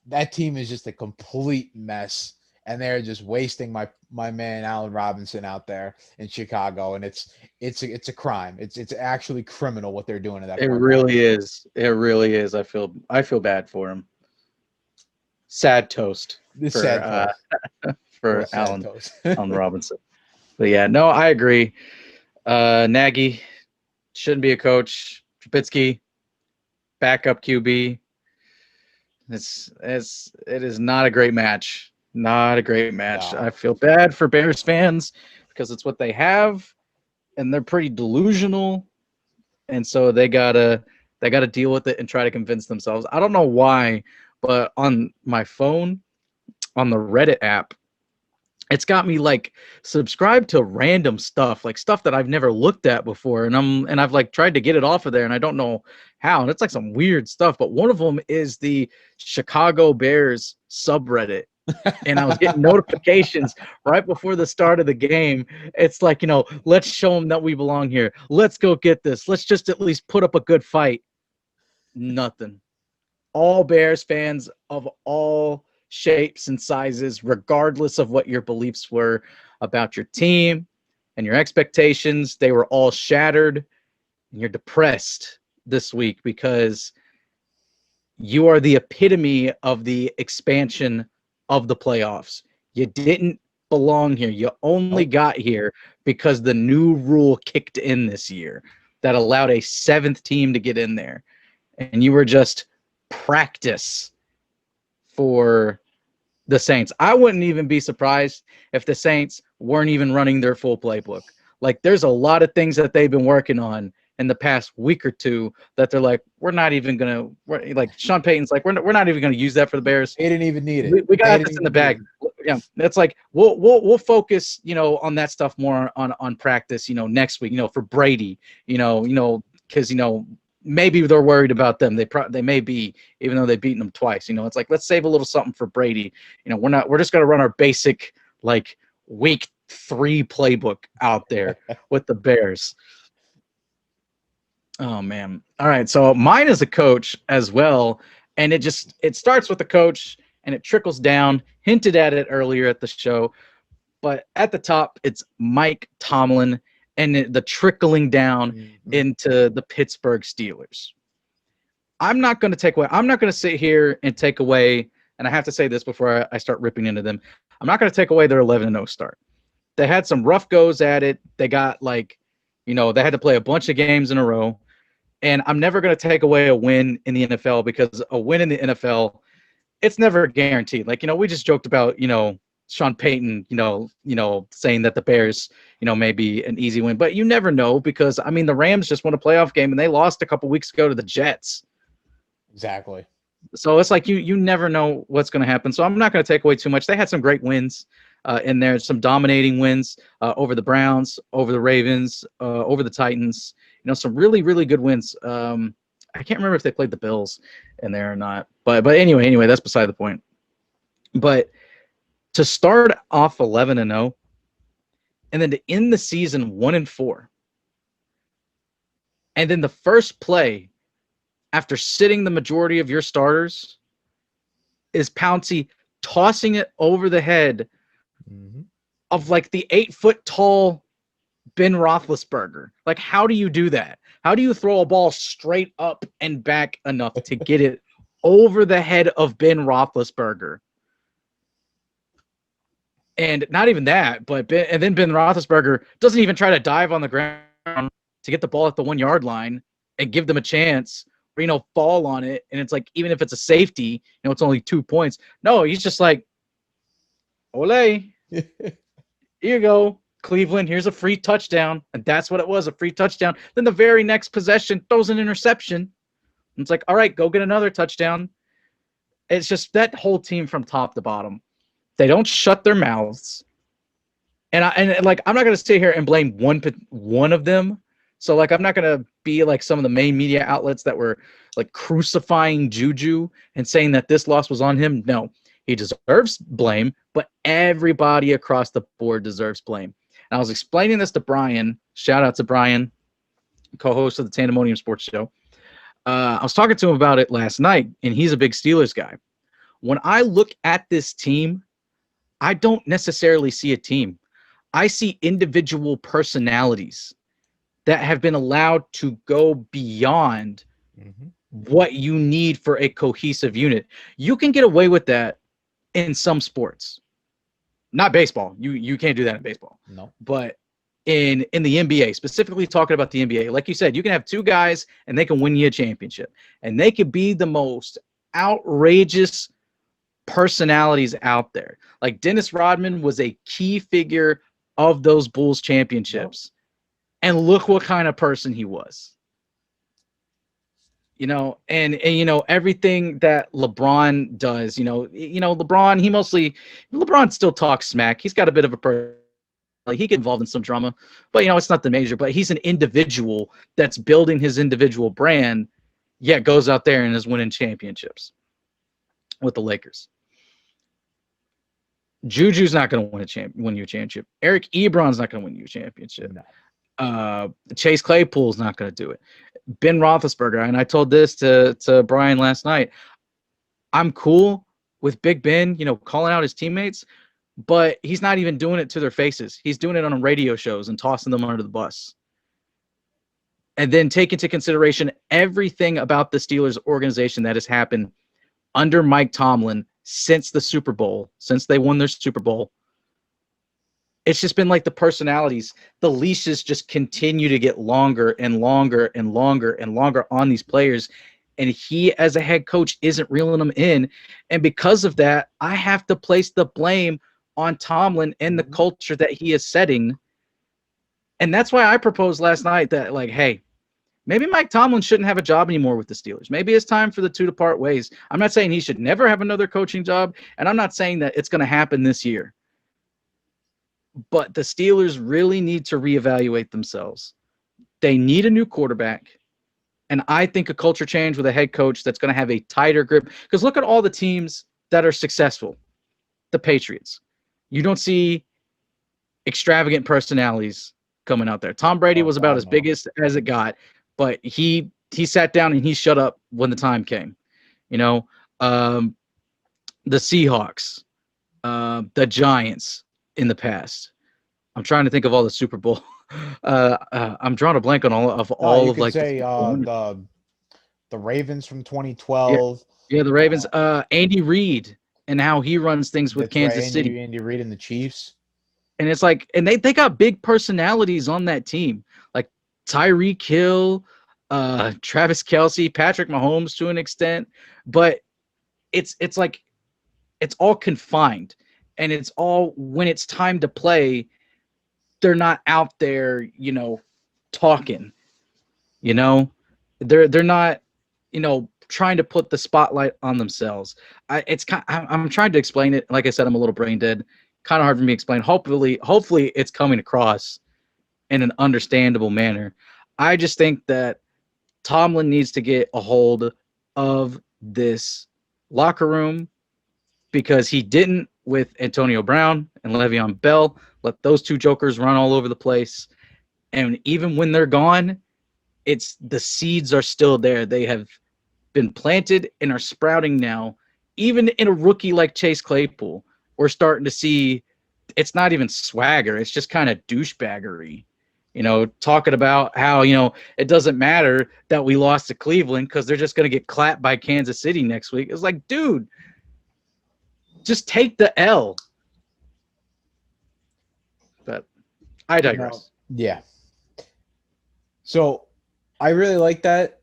that team is just a complete mess. And they're just wasting my man Allen Robinson out there in Chicago, and it's a crime. It's actually criminal what they're doing to that. It really is. It really is. I feel bad for him. Sad toast for Allen Robinson. But yeah, no, I agree. Nagy shouldn't be a coach. Trubisky, backup QB. It is not a great match. Not a great match. No. I feel bad for Bears fans because it's what they have, and they're pretty delusional. and so they gotta deal with it and try to convince themselves. I don't know why, but on my phone, on the Reddit app, it's got me like subscribed to random stuff, like stuff that I've never looked at before, and I've like tried to get it off of there, and I don't know how. And it's like some weird stuff, but one of them is the Chicago Bears subreddit. And I was getting notifications right before the start of the game. It's like, let's show them that we belong here. Let's go get this. Let's just at least put up a good fight. Nothing. All Bears fans of all shapes and sizes, regardless of what your beliefs were about your team and your expectations, they were all shattered. And you're depressed this week because you are the epitome of the expansion of the playoffs. You didn't belong here. You only got here because the new rule kicked in this year that allowed a seventh team to get in there. And you were just practice for the Saints. I wouldn't even be surprised if the Saints weren't even running their full playbook. Like, there's a lot of things that they've been working on in the past week or two that they're like, we're not even going to, like Sean Payton's like, we're not even going to use that for the Bears. They didn't even need it. We got this in the bag. Yeah, it's like we'll focus, on that stuff more on practice, next week, for Brady, because maybe they're worried about them. They may be, even though they've beaten them twice. It's like, let's save a little something for Brady. We're just going to run our basic like week 3 playbook out there with the Bears. Oh man. All right. So mine is a coach as well. And it starts with the coach and it trickles down. Hinted at it earlier at the show, but at the top it's Mike Tomlin and the trickling down into the Pittsburgh Steelers. I'm not going to sit here and take away, and I have to say this before I start ripping into them. I'm not going to take away their 11-0 start. They had some rough goes at it. They got they had to play a bunch of games in a row. And I'm never going to take away a win in the NFL because a win in the NFL, it's never guaranteed. Like, we just joked about, Sean Payton, saying that the Bears, may be an easy win, but you never know because, the Rams just won a playoff game and they lost a couple weeks ago to the Jets. Exactly. So it's like you never know what's going to happen. So I'm not going to take away too much. They had some great wins in there, some dominating wins over the Browns, over the Ravens, over the Titans. Some really, really good wins. I can't remember if they played the Bills in there or not. But anyway, that's beside the point. But to start off 11-0 and then to end the season 1-4. And then the first play after sitting the majority of your starters is Pouncey tossing it over the head of like the 8-foot-tall Ben Roethlisberger. Like, how do you do that? How do you throw a ball straight up and back enough to get it over the head of Ben Roethlisberger? And not even that, but then Ben Roethlisberger doesn't even try to dive on the ground to get the ball at the 1-yard line and give them a chance or, fall on it. And it's like, even if it's a safety, it's only 2 points. No, he's just like, ole, here you go. Cleveland, here's a free touchdown. And that's what it was, a free touchdown. Then the very next possession throws an interception. And it's like, all right, go get another touchdown. It's just that whole team from top to bottom. They don't shut their mouths. And I'm not going to sit here and blame one of them. So, like, I'm not going to be like some of the main media outlets that were, like, crucifying Juju and saying that this loss was on him. No, he deserves blame, but everybody across the board deserves blame. And I was explaining this to Brian. Shout out to Brian, co-host of the Tandemonium Sports Show. I was talking to him about it last night, and he's a big Steelers guy. When I look at this team, I don't necessarily see a team. I see individual personalities that have been allowed to go beyond what you need for a cohesive unit. You can get away with that in some sports. Not baseball. You can't do that in baseball. No. But in the NBA, specifically talking about the NBA, like you said, you can have 2 guys and they can win you a championship. And they could be the most outrageous personalities out there. Like Dennis Rodman was a key figure of those Bulls championships. And look what kind of person he was. and everything that LeBron does, LeBron still talks smack. He's got a bit of a personality. He get involved in some drama, but it's nothing major. But he's an individual that's building his individual brand, yet goes out there and is winning championships with the Lakers. Juju's not going to win you a championship. Eric Ebron's not going to win you a championship. No. Chase Claypool's not going to do it. Ben Roethlisberger, and I told this to Brian last night. I'm cool with Big Ben, calling out his teammates, but he's not even doing it to their faces. He's doing it on radio shows and tossing them under the bus. And then take into consideration everything about the Steelers organization that has happened under Mike Tomlin since the Super Bowl, since they won their Super Bowl. It's just been like the personalities, the leashes just continue to get longer and longer and longer and longer on these players. And he, as a head coach, isn't reeling them in. And because of that, I have to place the blame on Tomlin and the culture that he is setting. And that's why I proposed last night that, hey, maybe Mike Tomlin shouldn't have a job anymore with the Steelers. Maybe it's time for the two to part ways. I'm not saying he should never have another coaching job, and I'm not saying that it's going to happen this year. But the Steelers really need to reevaluate themselves. They need a new quarterback, and I think a culture change with a head coach that's going to have a tighter grip. Because look at all the teams that are successful. The Patriots. You don't see extravagant personalities coming out there. Tom Brady was about as big as it got. But he sat down and he shut up when the time came. The Seahawks, the Giants in the past. I'm trying to think of all the Super Bowl. I'm drawing a blank on all of the Ravens from 2012. Yeah, the Ravens. Andy Reid and how he runs things with Kansas City. Andy Reid and the Chiefs. And it's and they got big personalities on that team. Like Tyree Kill, Travis Kelce, Patrick Mahomes to an extent, but it's all confined, and it's all when it's time to play, they're not out there, talking, they're not, trying to put the spotlight on themselves. I'm trying to explain it. Like I said, I'm a little brain dead. Kind of hard for me to explain. Hopefully it's coming across in an understandable manner. I just think that Tomlin needs to get a hold of this locker room, because he didn't with Antonio Brown and Le'Veon Bell. Let those two jokers run all over the place. And even when they're gone, the seeds are still there. They have been planted and are sprouting now. Even in a rookie like Chase Claypool, we're starting to see it's not even swagger. It's just kind of douchebaggery. Talking about how, it doesn't matter that we lost to Cleveland because they're just going to get clapped by Kansas City next week. It's like, dude, just take the L. But I digress. Yeah. So I really like that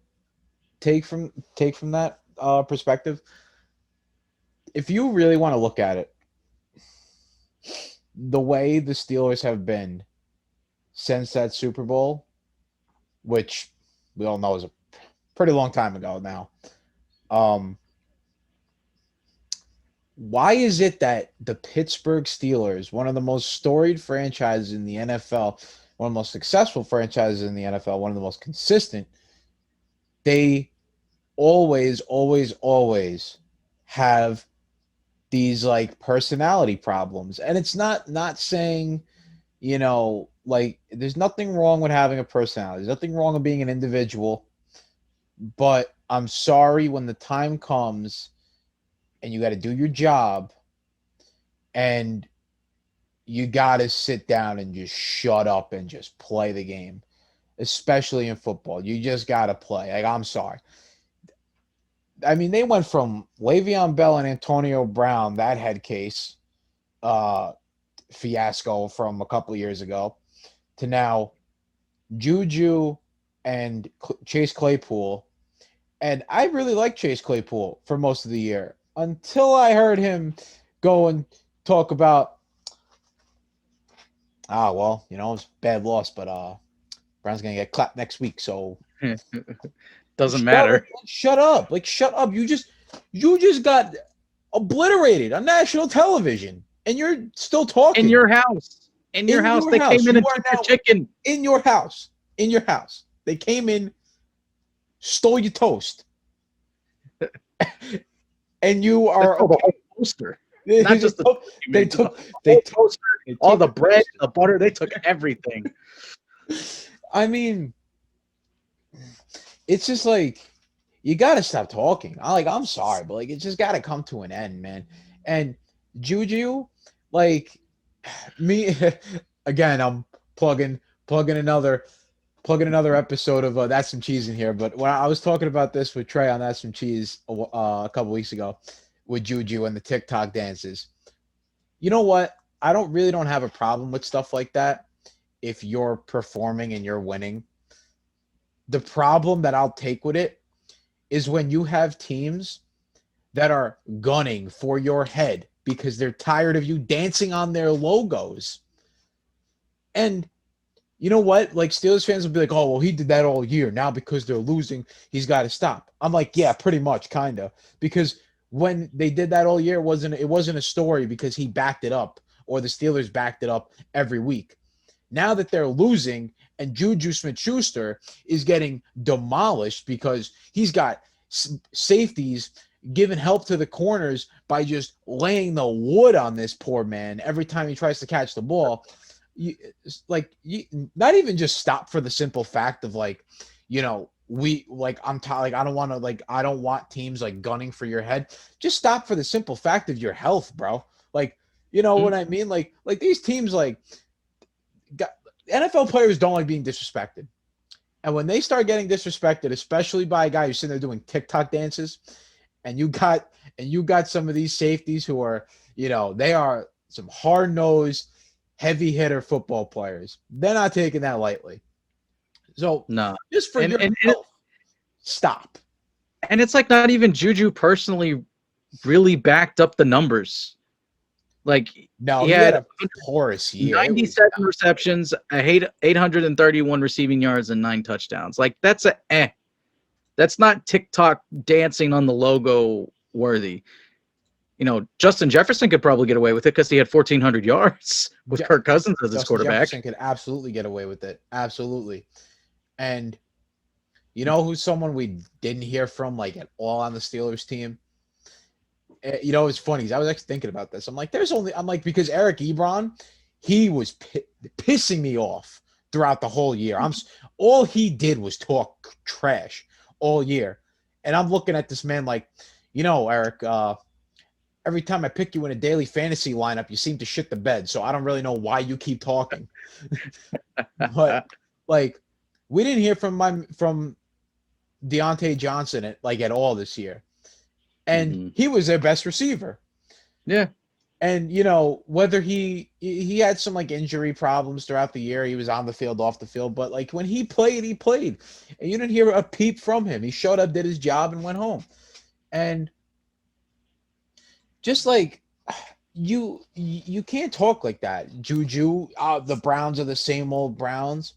take from that perspective. If you really want to look at it, the way the Steelers have been since that Super Bowl, which we all know is a pretty long time ago now. Why is it that the Pittsburgh Steelers, one of the most storied franchises in the NFL, one of the most successful franchises in the NFL, one of the most consistent, they always have these personality problems? And it's not saying, there's nothing wrong with having a personality. There's nothing wrong with being an individual. But I'm sorry, when the time comes and you got to do your job and you got to sit down and just shut up and just play the game, especially in football. You just got to play. I'm sorry. I mean, they went from Le'Veon Bell and Antonio Brown, that head case fiasco from a couple of years ago, to now Juju and Chase Claypool. And I really liked Chase Claypool for most of the year until I heard him go and talk about, it's a bad loss, but Brown's going to get clapped next week. So Doesn't matter. Shut up. Like, shut up. You just got obliterated on national television, and you're still talking. In your house. In your house. They came in and took your chicken. In your house. In your house. They came in, stole your toast. And you are the whole toaster. Not just they took toaster, all the bread, the butter, they took everything. I mean, it's just like, you gotta stop talking. I'm sorry, but like, it just gotta come to an end, man. And Juju, like, me again, I'm plugging another episode of That's Some Cheese in here. But when I was talking about this with Trey on That's Some Cheese a couple weeks ago with Juju and the TikTok dances, you know what? I don't have a problem with stuff like that if you're performing and you're winning. The problem that I'll take with it is when you have teams that are gunning for your head because they're tired of you dancing on their logos. And you know what? Like, Steelers fans will be like, oh, well, he did that all year. Now because they're losing, he's got to stop. I'm like, yeah, pretty much, kind of. Because when they did that all year, it wasn't a story because he backed it up or the Steelers backed it up every week. Now that they're losing and Juju Smith-Schuster is getting demolished because he's got safeties giving help to the corners by just laying the wood on this poor man every time he tries to catch the ball. Not even just stop for the simple fact of like, you know, I don't want teams like gunning for your head. Just stop for the simple fact of your health, bro. Like, you know what I mean? Like these teams, NFL players don't like being disrespected. And when they start getting disrespected, especially by a guy who's sitting there doing TikTok dances, and you got some of these safeties who are, you know, they are some hard-nosed, heavy hitter football players. They're not taking that lightly. So no, just for your health, stop. And it's like not even Juju personally really backed up the numbers. Like, no, he had a porous year. 97 receptions, 831 receiving yards, and 9 touchdowns. Like, that's That's not TikTok dancing on the logo worthy. You know, Justin Jefferson could probably get away with it because he had 1,400 yards with Kirk Cousins as his quarterback. Jefferson could absolutely get away with it. Absolutely. And you know who's someone we didn't hear from like at all on the Steelers team? You know, it's funny. I was actually thinking about this. I'm like, because Eric Ebron, he was pissing me off throughout the whole year. All he did was talk trash all year. And I'm looking at this man like, you know, Eric, every time I pick you in a daily fantasy lineup, you seem to shit the bed. So I don't really know why you keep talking. But like, we didn't hear from Deontay Johnson at all this year. And he was their best receiver. Yeah. And, you know, whether he had some like injury problems throughout the year, he was on the field, off the field. But like when he played. And you didn't hear a peep from him. He showed up, did his job, and went home. And just like you can't talk like that. Juju, the Browns are the same old Browns.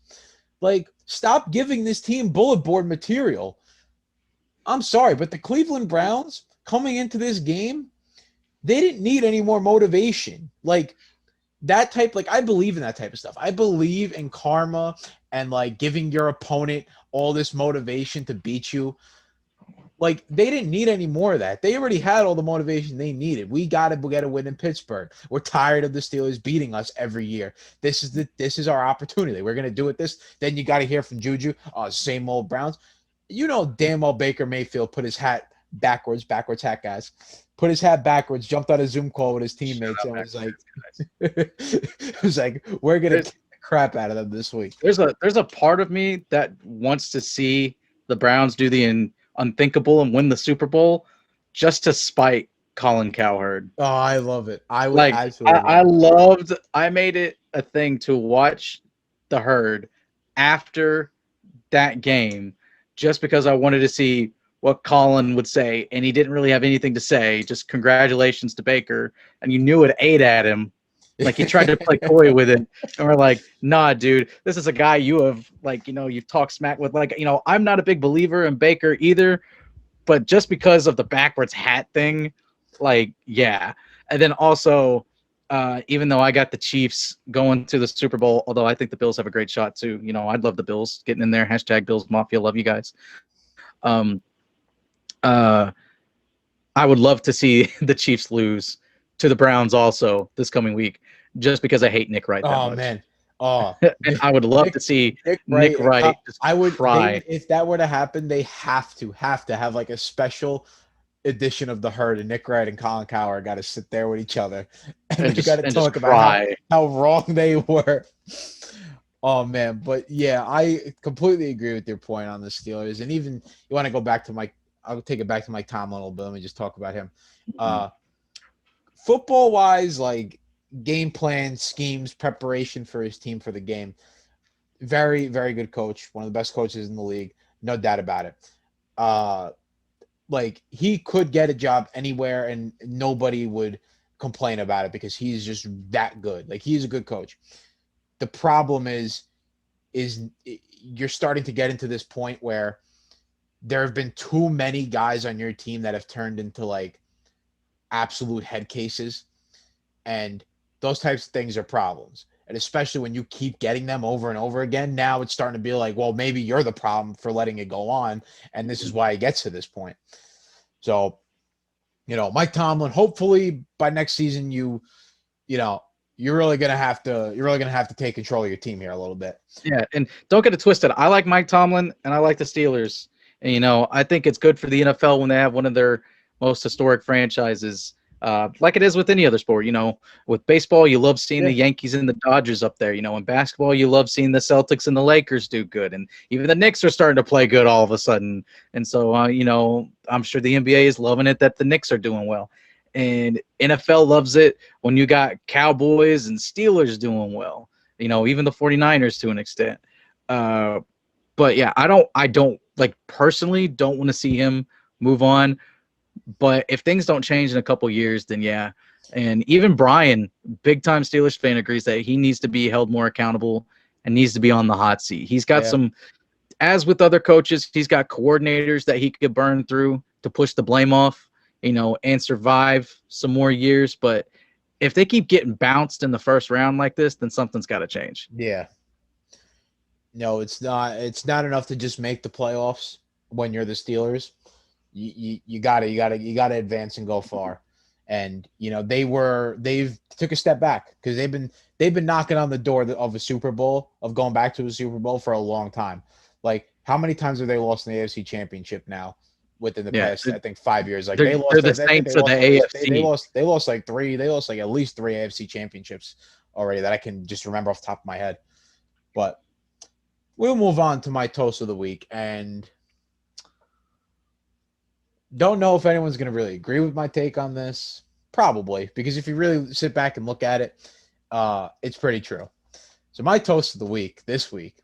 Like, stop giving this team bullet board material. I'm sorry, but the Cleveland Browns coming into this game, they didn't need any more motivation. Like that type, like I believe in that type of stuff. I believe in karma and like giving your opponent all this motivation to beat you. Like they didn't need any more of that. They already had all the motivation they needed. We got to get a win in Pittsburgh. We're tired of the Steelers beating us every year. This is our opportunity. We're gonna do it. Then you got to hear from Juju. Same old Browns. You know damn well Baker Mayfield put his hat backwards hat, guys. Put his hat backwards, jumped on a Zoom call with his teammates, and was like, we're gonna kick the crap out of them this week. There's a part of me that wants to see the Browns do the unthinkable and win the Super Bowl just to spite Colin Cowherd. Oh, I love it. I would like absolutely. I made it a thing to watch the Herd after that game just because I wanted to see what Colin would say, and he didn't really have anything to say. Just congratulations to Baker, and you knew it ate at him. Like he tried to play coy with it, and we're like, nah, dude, this is a guy you have like, you've talked smack with. Like, I'm not a big believer in Baker either, but just because of the backwards hat thing, like, yeah. And then also, even though I got the Chiefs going to the Super Bowl, although I think the Bills have a great shot too. I'd love the Bills getting in there. Hashtag Bills Mafia. Love you guys. Um, uh, I would love to see the Chiefs lose to the Browns also this coming week, just because I hate Nick Wright that Oh much. man. Oh, And I would love to see Nick Wright just I would. They cry. would, if that were to happen, they have to have like a special edition of the Herd, and Nick Wright and Colin Cowherd got to sit there with each other, and And they got to just talk about cry. how wrong they were. Oh man, but yeah, I completely agree with your point on the Steelers, and even you want to go back to Mike. I'll take it back to Mike Tomlin a little bit. Let me just talk about him. Football wise, like game plan, schemes, preparation for his team for the game. Very, very good coach. One of the best coaches in the league. No doubt about it. Like he could get a job anywhere and nobody would complain about it because he's just that good. Like he's a good coach. The problem is you're starting to get into this point where there have been too many guys on your team that have turned into like absolute head cases, and those types of things are problems. And especially when you keep getting them over and over again, now it's starting to be like, well, maybe you're the problem for letting it go on, and this is why it gets to this point. So, Mike Tomlin, hopefully by next season you're really gonna have to take control of your team here a little bit. Yeah, and don't get it twisted. I like Mike Tomlin and I like the Steelers. And I think it's good for the NFL when they have one of their most historic franchises, like it is with any other sport. With baseball, you love seeing the Yankees and the Dodgers up there. In basketball, you love seeing the Celtics and the Lakers do good, and even the Knicks are starting to play good all of a sudden. And so, I'm sure the NBA is loving it that the Knicks are doing well, and NFL loves it when you got Cowboys and Steelers doing well. Even the 49ers to an extent. But yeah, I don't like personally don't want to see him move on. But if things don't change in a couple years, then yeah. And even Brian, big time Steelers fan, agrees that he needs to be held more accountable and needs to be on the hot seat. He's got some, as with other coaches, he's got coordinators that he could burn through to push the blame off, and survive some more years. But if they keep getting bounced in the first round like this, then something's got to change. Yeah. No, it's not. It's not enough to just make the playoffs when you're the Steelers. You gotta advance and go far. And they've took a step back because they've been knocking on the door of a Super Bowl, of going back to a Super Bowl for a long time. Like how many times have they lost in the AFC Championship now within the past, I think 5 years? Like they're the Saints of the AFC. They lost like three. They lost like at least 3 AFC Championships already that I can just remember off the top of my head. But we'll move on to my toast of the week, and don't know if anyone's going to really agree with my take on this. Probably, because if you really sit back and look at it, it's pretty true. So my toast of the week this week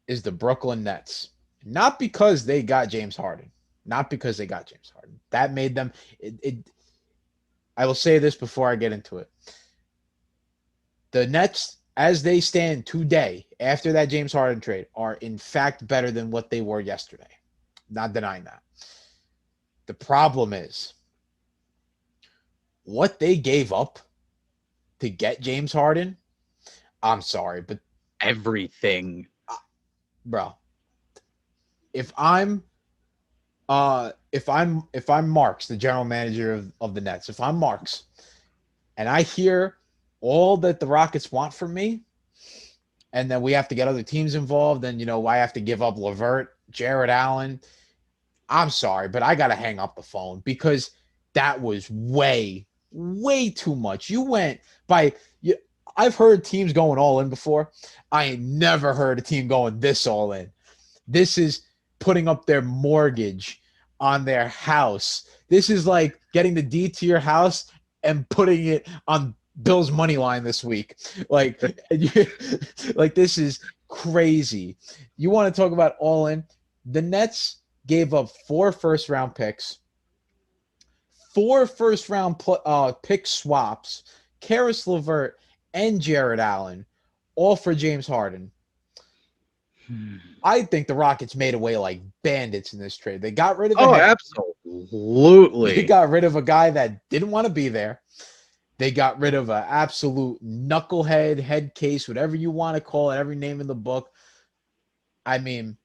is the Brooklyn Nets. Not because they got James Harden. Not because they got James Harden. That made them I will say this before I get into it. The Nets, as they stand today, after that James Harden trade, are in fact better than what they were yesterday. Not denying that. The problem is what they gave up to get James Harden. I'm sorry, but everything, bro. If I'm Marks, the general manager of the Nets, if I'm Marks, and I hear all that the Rockets want from me, and then we have to get other teams involved, and I have to give up LeVert, Jared Allen. I'm sorry, but I got to hang up the phone because that was way, way too much. I've heard teams going all in before. I ain't never heard a team going this all in. This is putting up their mortgage on their house. This is like getting the deed to your house and putting it on Bill's money line this week. Like this is crazy. You want to talk about all in? The Nets gave up 4 first-round picks, 4 first-round pick swaps, Karis LeVert, and Jared Allen, all for James Harden. I think the Rockets made away like bandits in this trade. They got rid of the head. Absolutely. They got rid of a guy that didn't want to be there. They got rid of an absolute knucklehead, head case, whatever you want to call it, every name in the book. I mean,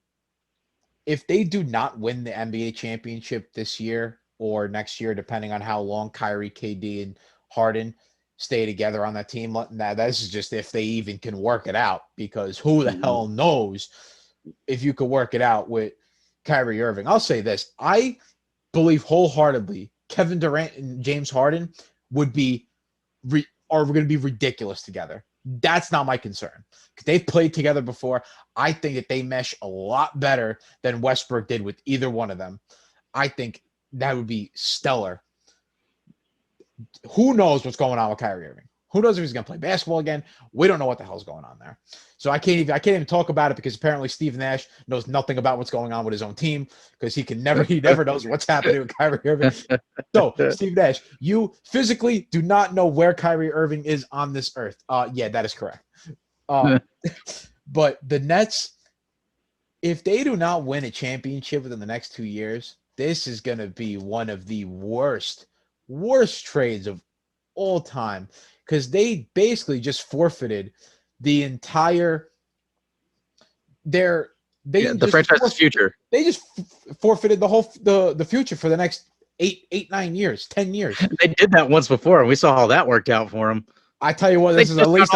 if they do not win the NBA championship this year or next year, depending on how long Kyrie, KD, and Harden stay together on that team, this is just if they even can work it out, because who the hell knows if you could work it out with Kyrie Irving. I'll say this. I believe wholeheartedly Kevin Durant and James Harden are going to be ridiculous together. That's not my concern. They've played together before. I think that they mesh a lot better than Westbrook did with either one of them. I think that would be stellar. Who knows what's going on with Kyrie Irving? Who knows if he's going to play basketball again? We don't know what the hell's going on there. So I can't even talk about it, because apparently Steve Nash knows nothing about what's going on with his own team, because he never knows what's happening with Kyrie Irving. So Steve Nash, you physically do not know where Kyrie Irving is on this earth. Yeah, that is correct. But the Nets, if they do not win a championship within the next 2 years, this is going to be one of the worst trades of all time, because they basically just forfeited the entire the franchise's future. They just forfeited the future for the next 9 years, 10 years. They did that once before, and we saw how that worked out for them. I tell you what, this is at least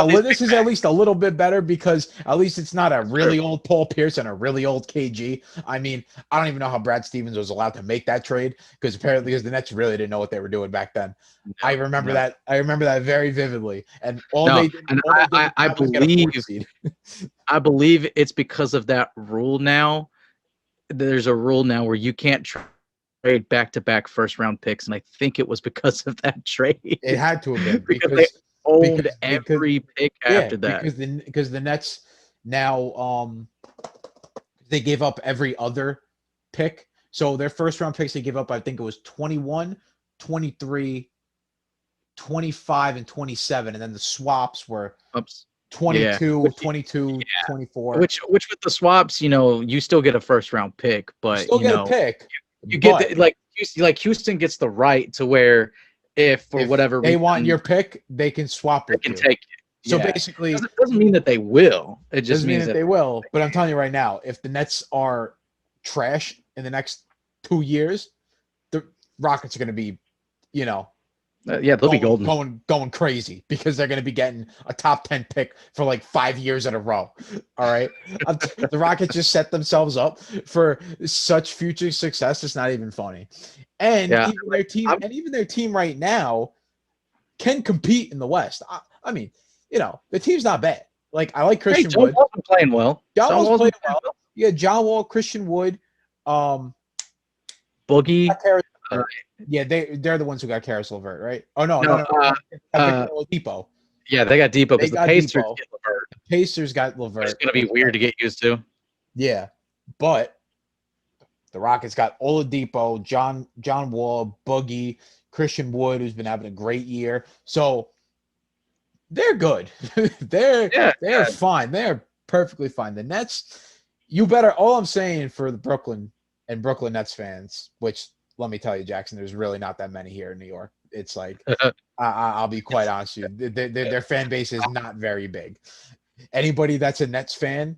a little bit better, because at least it's not a really old Paul Pierce and a really old KG. I mean, I don't even know how Brad Stevens was allowed to make that trade, because the Nets really didn't know what they were doing back then. I remember that. I remember that very vividly. And I believe it's because of that rule now. There's a rule now where you can't trade back-to-back first-round picks, and I think it was because of that trade. It had to have been because owned every pick after that. Because the Nets now they gave up every other pick. So their first round picks they gave up, I think it was 21, 23, 25, and 27. And then the swaps were 22, 24. Which with the swaps, you still get a first round pick, but you get a pick. You get like Houston gets the right to where if whatever they want your pick, they can swap it. They can take it. So basically, it doesn't mean that they will. It just means that they will. But I'm telling you right now, if the Nets are trash in the next 2 years, the Rockets are going to be, they'll be golden, going crazy, because they're going to be getting a top 10 pick for like 5 years in a row. All right, the Rockets just set themselves up for such future success. It's not even funny. And even their team right now can compete in the West. I mean, the team's not bad. Like, I like Christian Wood. John Wall's been playing well. John Wall's playing well. Yeah, John Wall, Christian Wood, Boogie. Yeah, they're the ones who got Karis LeVert, right? Oh no. Depot. Yeah, they got Depot because the Pacers get LeVert. The Pacers got LeVert. It's gonna be weird to get used to. Yeah, but the Rockets got Oladipo, John Wall, Boogie, Christian Wood, who's been having a great year. So they're good. they're fine. They're perfectly fine. The Nets, all I'm saying for the Brooklyn Nets fans, which let me tell you, Jackson, there's really not that many here in New York. It's like, I'll be quite honest with you. Their fan base is not very big. Anybody that's a Nets fan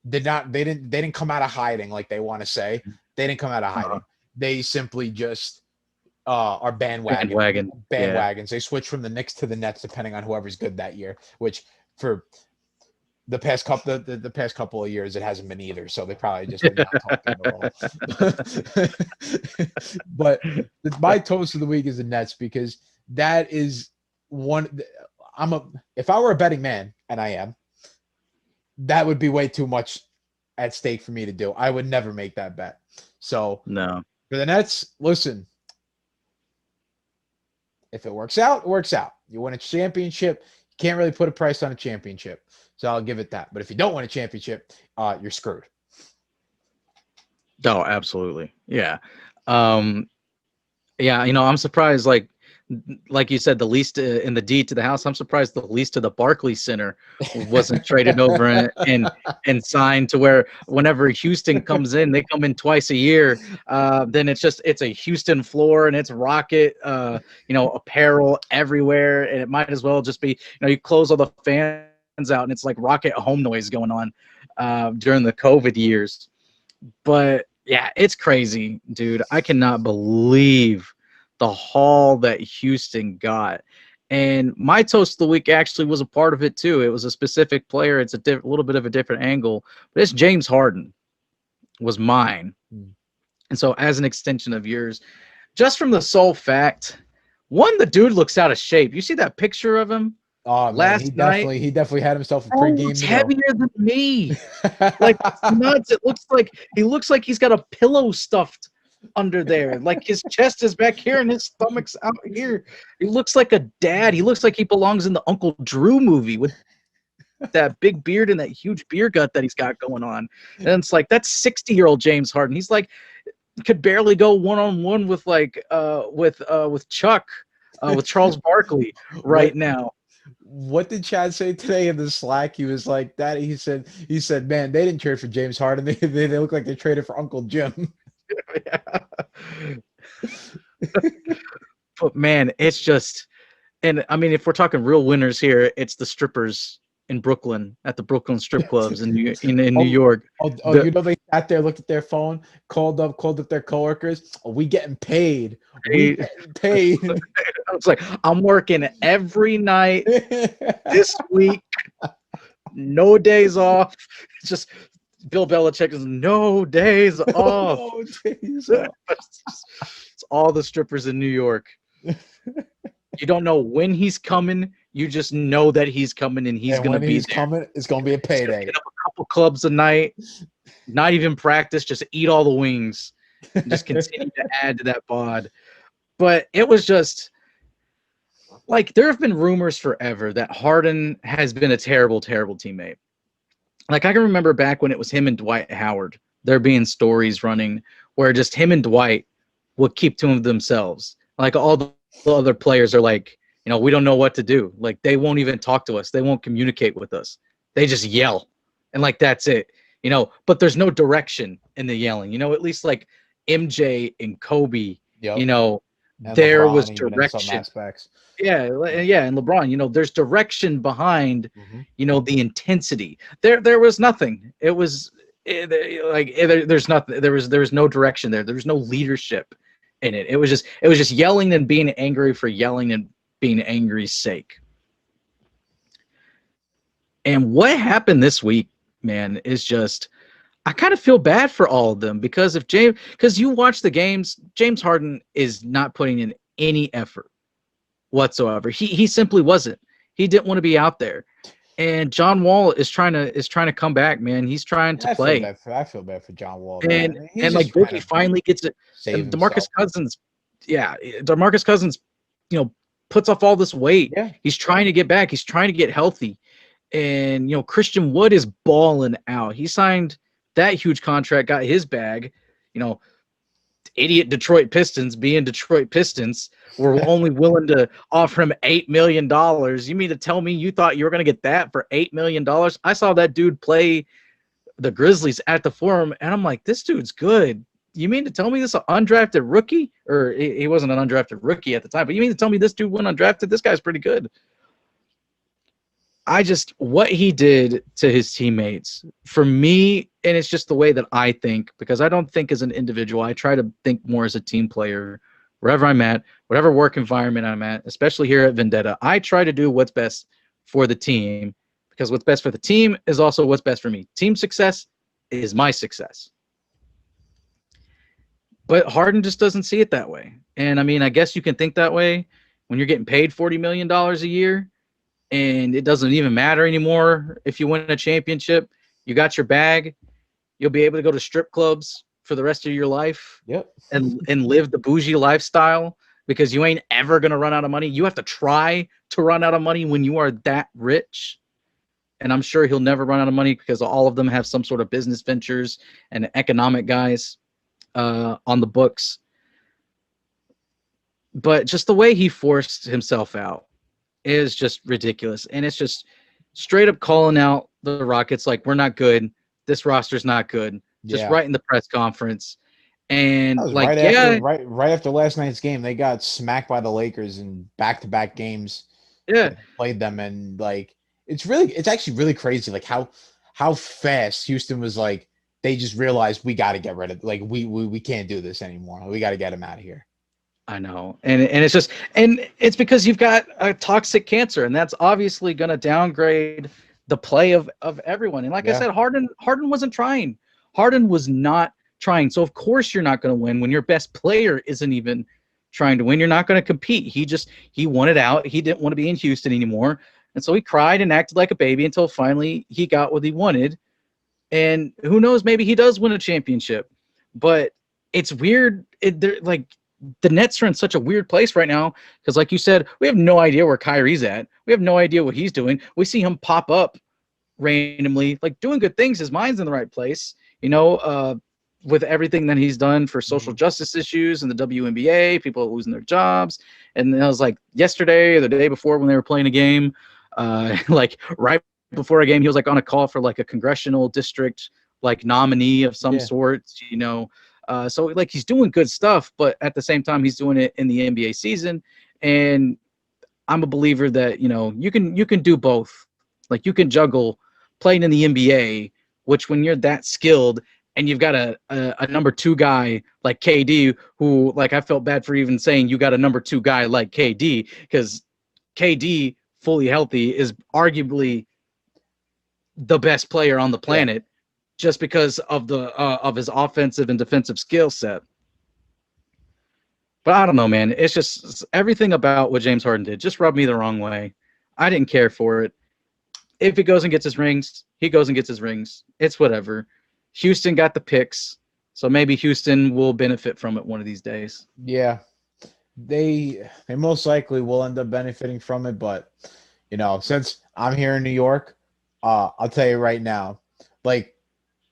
they didn't come out of hiding like they want to say. They didn't come out of hiding. They simply just are bandwagons. Yeah. They switch from the Knicks to the Nets depending on whoever's good that year, which for the past couple of years it hasn't been either, so they probably just been not talking at all. But my toast of the week is the Nets, because that is one. If I were a betting man, and I am, that would be way too much at stake for me to do. I would never make that bet. So no, for the Nets, listen. If it works out, it works out. You win a championship. You can't really put a price on a championship. So I'll give it that. But if you don't win a championship, you're screwed. Oh, absolutely. Yeah. I'm surprised, like, like you said, the least in the deed to the house. I'm surprised the least to the Barclays Center wasn't traded over and signed to where whenever Houston comes in, they come in twice a year. Then it's a Houston floor and it's Rocket, apparel everywhere, and it might as well just be, you close all the fans out and it's like Rocket home noise going on during the COVID years. But yeah, it's crazy, dude. I cannot believe the haul that Houston got. And my toast of the week actually was a part of it too. It was a specific player. It's a little bit of a different angle, but it's James Harden was mine. And so as an extension of yours, just from the sole fact, one, the dude looks out of shape. You see that picture of him? Oh man, he definitely had himself a pregame It's meal. heavier than me. Like, it's nuts. He looks like he's got a pillow stuffed under there. Like his chest is back here and his stomach's out here. He looks like a dad. He looks like he belongs in the Uncle Drew movie with that big beard and that huge beer gut that he's got going on. And it's like, that's 60-year-old James Harden. He's like, could barely go one-on-one with with Chuck, with Charles Barkley right now. What did Chad say today in the Slack? He was like that. He said, man, they didn't trade for James Harden. They look like they traded for Uncle Jim. But man, it's just, and I mean, if we're talking real winners here, it's the strippers in Brooklyn at the Brooklyn strip clubs in New York. They sat there, looked at their phone, called up their coworkers. Oh, we getting paid. We getting paid. I was like, I'm working every night this week, no days off. It's just Bill Belichick is no days off. No days off. It's all the strippers in New York. You don't know when he's coming. You just know that he's coming and he's going to be there. Coming, it's going to be a payday. Get up a couple clubs a night, not even practice, just eat all the wings and just continue to add to that bod. But it was just like, there have been rumors forever that Harden has been a terrible, terrible teammate. Like, I can remember back when it was him and Dwight Howard, there being stories running where just him and Dwight would keep to themselves. Like, all the other players are like, we don't know what to do. Like, they won't even talk to us. They won't communicate with us. They just yell. And like, that's it, but there's no direction in the yelling, at least like MJ and Kobe, yep. And there LeBron, was direction. Yeah. And LeBron, there's direction behind, the intensity. There was nothing. It was there's nothing. There was no direction there. There was no leadership in it. It was just yelling and being angry for yelling and being angry's sake. And what happened this week, man, is just, I kind of feel bad for all of them because because you watch the games, James Harden is not putting in any effort whatsoever. He simply wasn't. He didn't want to be out there. And John Wall is trying to come back, man. He's trying to play. I feel bad for John Wall. And like Boogie finally gets it. And DeMarcus Cousins, puts off all this weight. Yeah. He's trying to get back. He's trying to get healthy. And, Christian Wood is balling out. He signed that huge contract, got his bag. Idiot Detroit Pistons, being Detroit Pistons, were only willing to offer him $8 million. You mean to tell me you thought you were going to get that for $8 million? I saw that dude play the Grizzlies at the Forum, and I'm like, this dude's good. You mean to tell me this is an undrafted rookie? Or he wasn't an undrafted rookie at the time, but you mean to tell me this dude went undrafted? This guy's pretty good. What he did to his teammates, for me, and it's just the way that I think, because I don't think as an individual. I try to think more as a team player. Wherever I'm at, whatever work environment I'm at, especially here at Vendetta, I try to do what's best for the team, because what's best for the team is also what's best for me. Team success is my success. But Harden just doesn't see it that way. And I mean, I guess you can think that way when you're getting paid $40 million a year. And it doesn't even matter anymore if you win a championship. You got your bag. You'll be able to go to strip clubs for the rest of your life. Yep. And live the bougie lifestyle, because you ain't ever going to run out of money. You have to try to run out of money when you are that rich. And I'm sure he'll never run out of money, because all of them have some sort of business ventures and economic guys on the books. but just the way he forced himself out is just ridiculous. And it's just straight up calling out the Rockets like, we're not good. This roster's not good. Just Yeah. right in the press conference. That And was like, right after yeah, right after last night's game. They got smacked by the Lakers in back-to-back games yeah, that they played them, and like it's actually really crazy like how fast Houston was like they just realized we got to get rid of like we can't do this anymore. We got to get him out of here. I know. And it's just, and it's because you've got a toxic cancer, and that's obviously going to downgrade the play of everyone. And like I Yeah. said, Harden wasn't trying. Harden was not trying. So of course you're not going to win when your best player isn't even trying to win. You're not going to compete. He wanted out. He didn't want to be in Houston anymore. And so he cried and acted like a baby until finally he got what he wanted. And who knows, maybe he does win a championship. But it's weird. They're like, the Nets are in such a weird place right now because, like you said, we have no idea where Kyrie's at. We have no idea what he's doing. We see him pop up randomly, like doing good things. His mind's in the right place, with everything that he's done for social Mhm. justice issues and the WNBA, people losing their jobs. And I was like yesterday or the day before when they were playing a game, like right before a game, he was like on a call for like a congressional district like nominee of some Yeah. sort. So like he's doing good stuff, but at the same time he's doing it in the NBA season. And I'm a believer that you can do both. Like you can juggle playing in the NBA, which when you're that skilled and you've got a number two guy like KD, who like I felt bad for even saying you got a number two guy like KD because KD fully healthy is arguably the best player on the Yeah. planet just because of his offensive and defensive skill set. But I don't know, man. It's everything about what James Harden did just rubbed me the wrong way. I didn't care for it. If he goes and gets his rings, he goes and gets his rings. It's whatever. Houston got the picks, so maybe Houston will benefit from it one of these days. Yeah. They most likely will end up benefiting from it, but since I'm here in New York, I'll tell you right now, like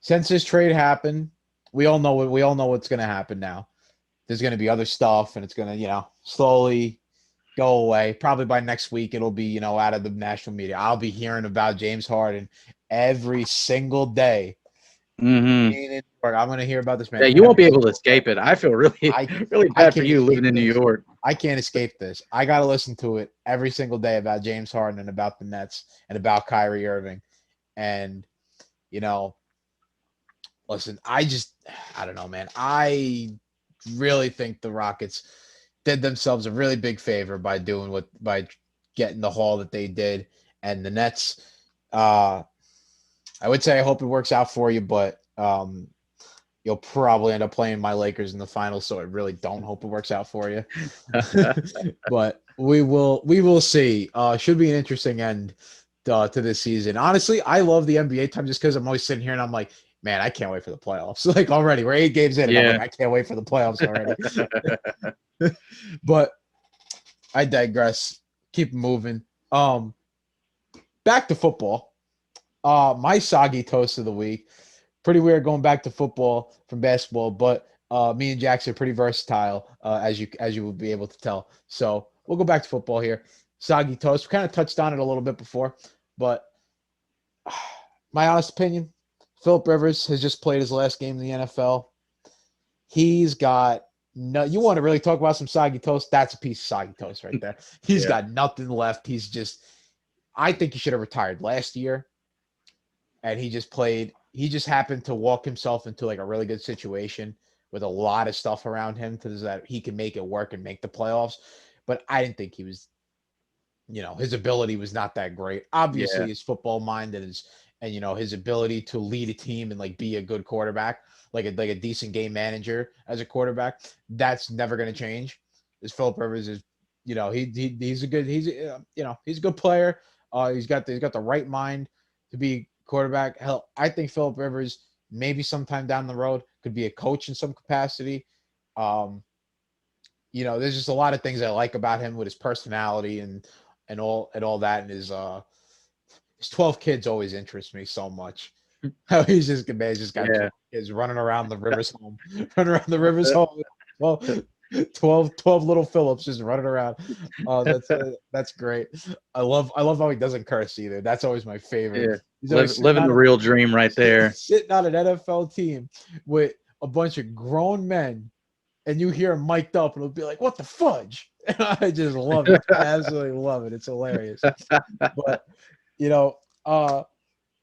since this trade happened, we all know what's going to happen now. There's going to be other stuff, and it's going to slowly go away. Probably by next week, it'll be out of the national media. I'll be hearing about James Harden every single day. Mm-hmm. Being in New York, I'm going to hear about this man Yeah, you won't every be able to single day. escape it. I feel really, I really I bad for can't you living escape in New this. York. I can't escape this. I got to listen to it every single day about James Harden and about the Nets and about Kyrie Irving. And you know, listen, I don't know, man. I really think the Rockets did themselves a really big favor by getting the haul that they did, and the Nets. Uh, I would say I hope it works out for you, but you'll probably end up playing my Lakers in the finals, so I really don't hope it works out for you. But we will see. Should be an interesting end to this season. Honestly, I love the NBA time just because I'm always sitting here and I'm like, man, I can't wait for the playoffs. Like already, we're 8 games in, and I'm like, Yeah. I can't wait for the playoffs already. But I digress. Keep moving. Back to football. My soggy toast of the week. Pretty weird going back to football from basketball, but me and Jax are pretty versatile, as you will be able to tell. So we'll go back to football here. Soggy toast. We kind of touched on it a little bit before, but my honest opinion, Philip Rivers has just played his last game in the NFL. He's got no. You want to really talk about some soggy toast? That's a piece of soggy toast right there. He's Yeah. got nothing left. He's just. I think he should have retired last year, and he just played. He just happened to walk himself into like a really good situation with a lot of stuff around him to that he can make it work and make the playoffs. But I didn't think he was. His ability was not that great. Yeah. Obviously, his football mind and his ability to lead a team and like be a good quarterback, like a decent game manager as a quarterback, that's never going to change. As Philip Rivers is, he's a good he's a good player. He's got the right mind to be quarterback. Hell, I think Philip Rivers maybe sometime down the road could be a coach in some capacity. Um, there's just a lot of things I like about him with his personality and all that, and his 12 kids always interest me so much. How he's just got Yeah. 12 kids running around the Rivers home, running around the Rivers home. Well, 12 little Phillips just running around. That's great. I love how he doesn't curse either. That's always my favorite. Yeah, He's always sitting living the on real dream right there. sitting on an NFL team with a bunch of grown men, and you hear him mic'd up, and it'll be like, "What the fudge?" And I just love it. I absolutely love it. It's hilarious. But you know,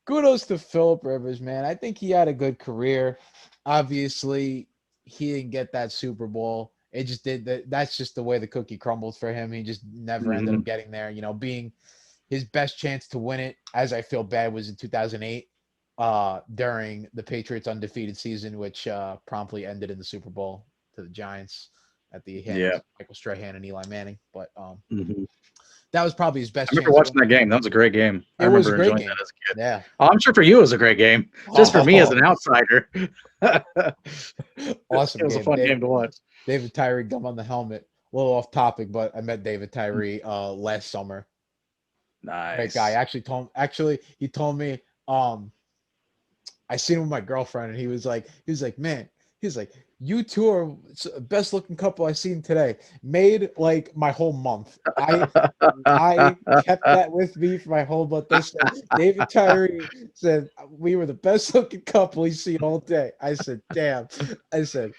kudos to Philip Rivers, man. I think he had a good career. Obviously, he didn't get that Super Bowl. It just did that. That's just the way the cookie crumbled for him. He just never ended up Mhm. getting there. Being his best chance to win it, as I feel bad, was in 2008 during the Patriots' undefeated season, which promptly ended in the Super Bowl to the Giants at the hands Yeah. of Michael Strahan and Eli Manning. But Mhm. that was probably his I best remember chance to watching win. that game. That was a great game. I It was a remember great enjoying that game. as a kid. Yeah. I'm sure for you it was a great game. Just for me as Oh, an outsider, it awesome was a game. fun game to watch. David Tyree gum on the helmet. A little off topic, but I met David Tyree last summer. Great guy. Nice. Actually he told me I seen him with my girlfriend, and he was like, man, he's like, you two are the best looking couple I seen today. Made like my whole month. I kept that with me for my whole month. They said David Tyree said we were the best looking couple he's seen all day. I said, damn. I said,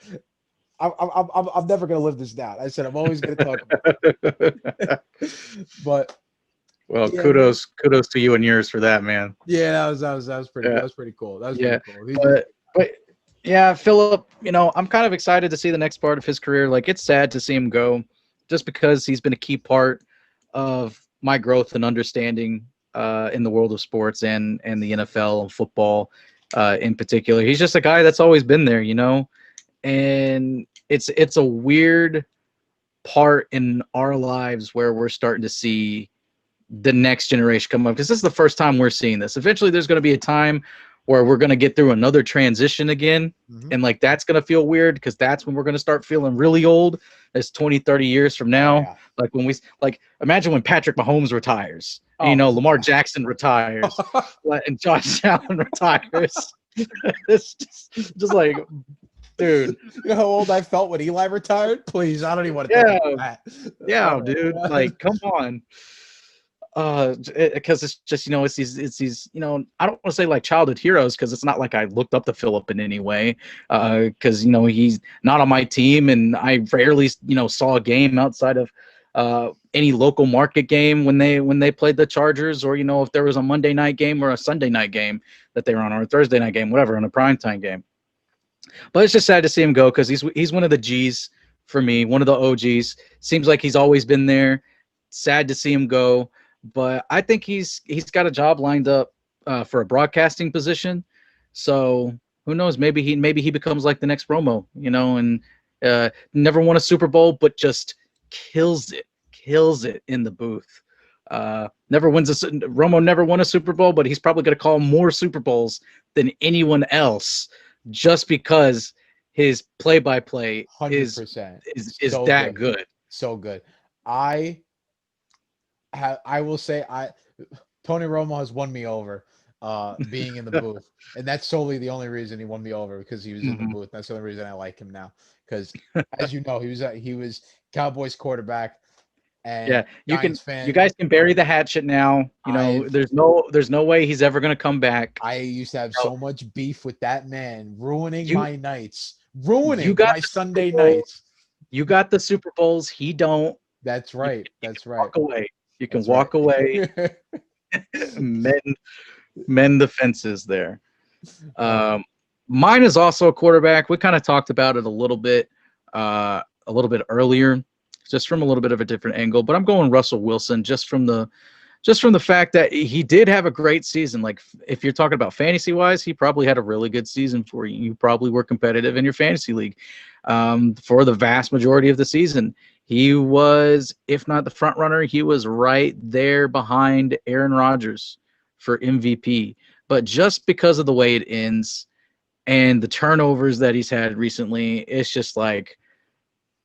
I'm never gonna live this down. I said I'm always gonna talk about it. But Well, yeah, man. kudos to you and yours for that, man. Yeah, that was pretty Yeah, that was pretty cool. That was yeah. pretty cool. He's just But yeah, Philip, I'm kind of excited to see the next part of his career. Like, it's sad to see him go, just because he's been a key part of my growth and understanding in the world of sports and the NFL and football in particular. He's just a guy that's always been there, and it's a weird part in our lives where we're starting to see the next generation come up, because this is the first time we're seeing this. Eventually there's going to be a time where we're going to get through another transition again, mhm. and like that's going to feel weird, because that's when we're going to start feeling really old. It's 20-30 years from Oh now. yeah. Like when we like imagine when Patrick Mahomes retires, and, Oh Lamar Jackson retires, and Josh Allen retires. It's just like, dude. You know how old I felt when Eli retired? Please, I don't even want to think Yeah, about that. yeah, Oh, dude, like, come on. Because it's just, it's these, I don't want to say like childhood heroes, because it's not like I looked up to Philip in any way, because he's not on my team, and I rarely saw a game outside of any local market game when they played the Chargers, or if there was a Monday night game or a Sunday night game that they were on, or a Thursday night game, whatever, on a primetime game. But it's just sad to see him go, because he's one of the G's for me, one of the OGs. Seems like he's always been there. Sad to see him go, but I think he's got a job lined up for a broadcasting position. So who knows? Maybe he becomes like the next Romo, and never won a Super Bowl, but just kills it in the booth. Romo never won a Super Bowl, but he's probably going to call more Super Bowls than anyone else, just because his play-by-play is 100%. is So that good. good. So good. I I will say Tony Romo has won me over being in the booth. And that's solely the only reason he won me over, because he was in the Mhm. booth. That's the only reason I like him now. Because as you know, he was Cowboys quarterback Yeah, and you Giants fan. guys can bury the hatchet now. I There's no way he's ever going to come back. I used to have You know, so much beef with that man, ruining you my nights, you ruining got my the Super Sunday Bowl. nights. You got the Super Bowls. He don't. That's You, right. you can That's right. walk away. You can That's right. walk away. mend the fences there. uh, Um, Mine is also a quarterback. We kind of talked about it a little bit earlier, just from a little bit of a different angle. But I'm going Russell Wilson, just from the fact that he did have a great season. Like, if you're talking about fantasy wise, he probably had a really good season for you. You probably were competitive in your fantasy league for the vast majority of the season. He was, if not the front runner, he was right there behind Aaron Rodgers for MVP. But just because of the way it ends and the turnovers that he's had recently, it's just like,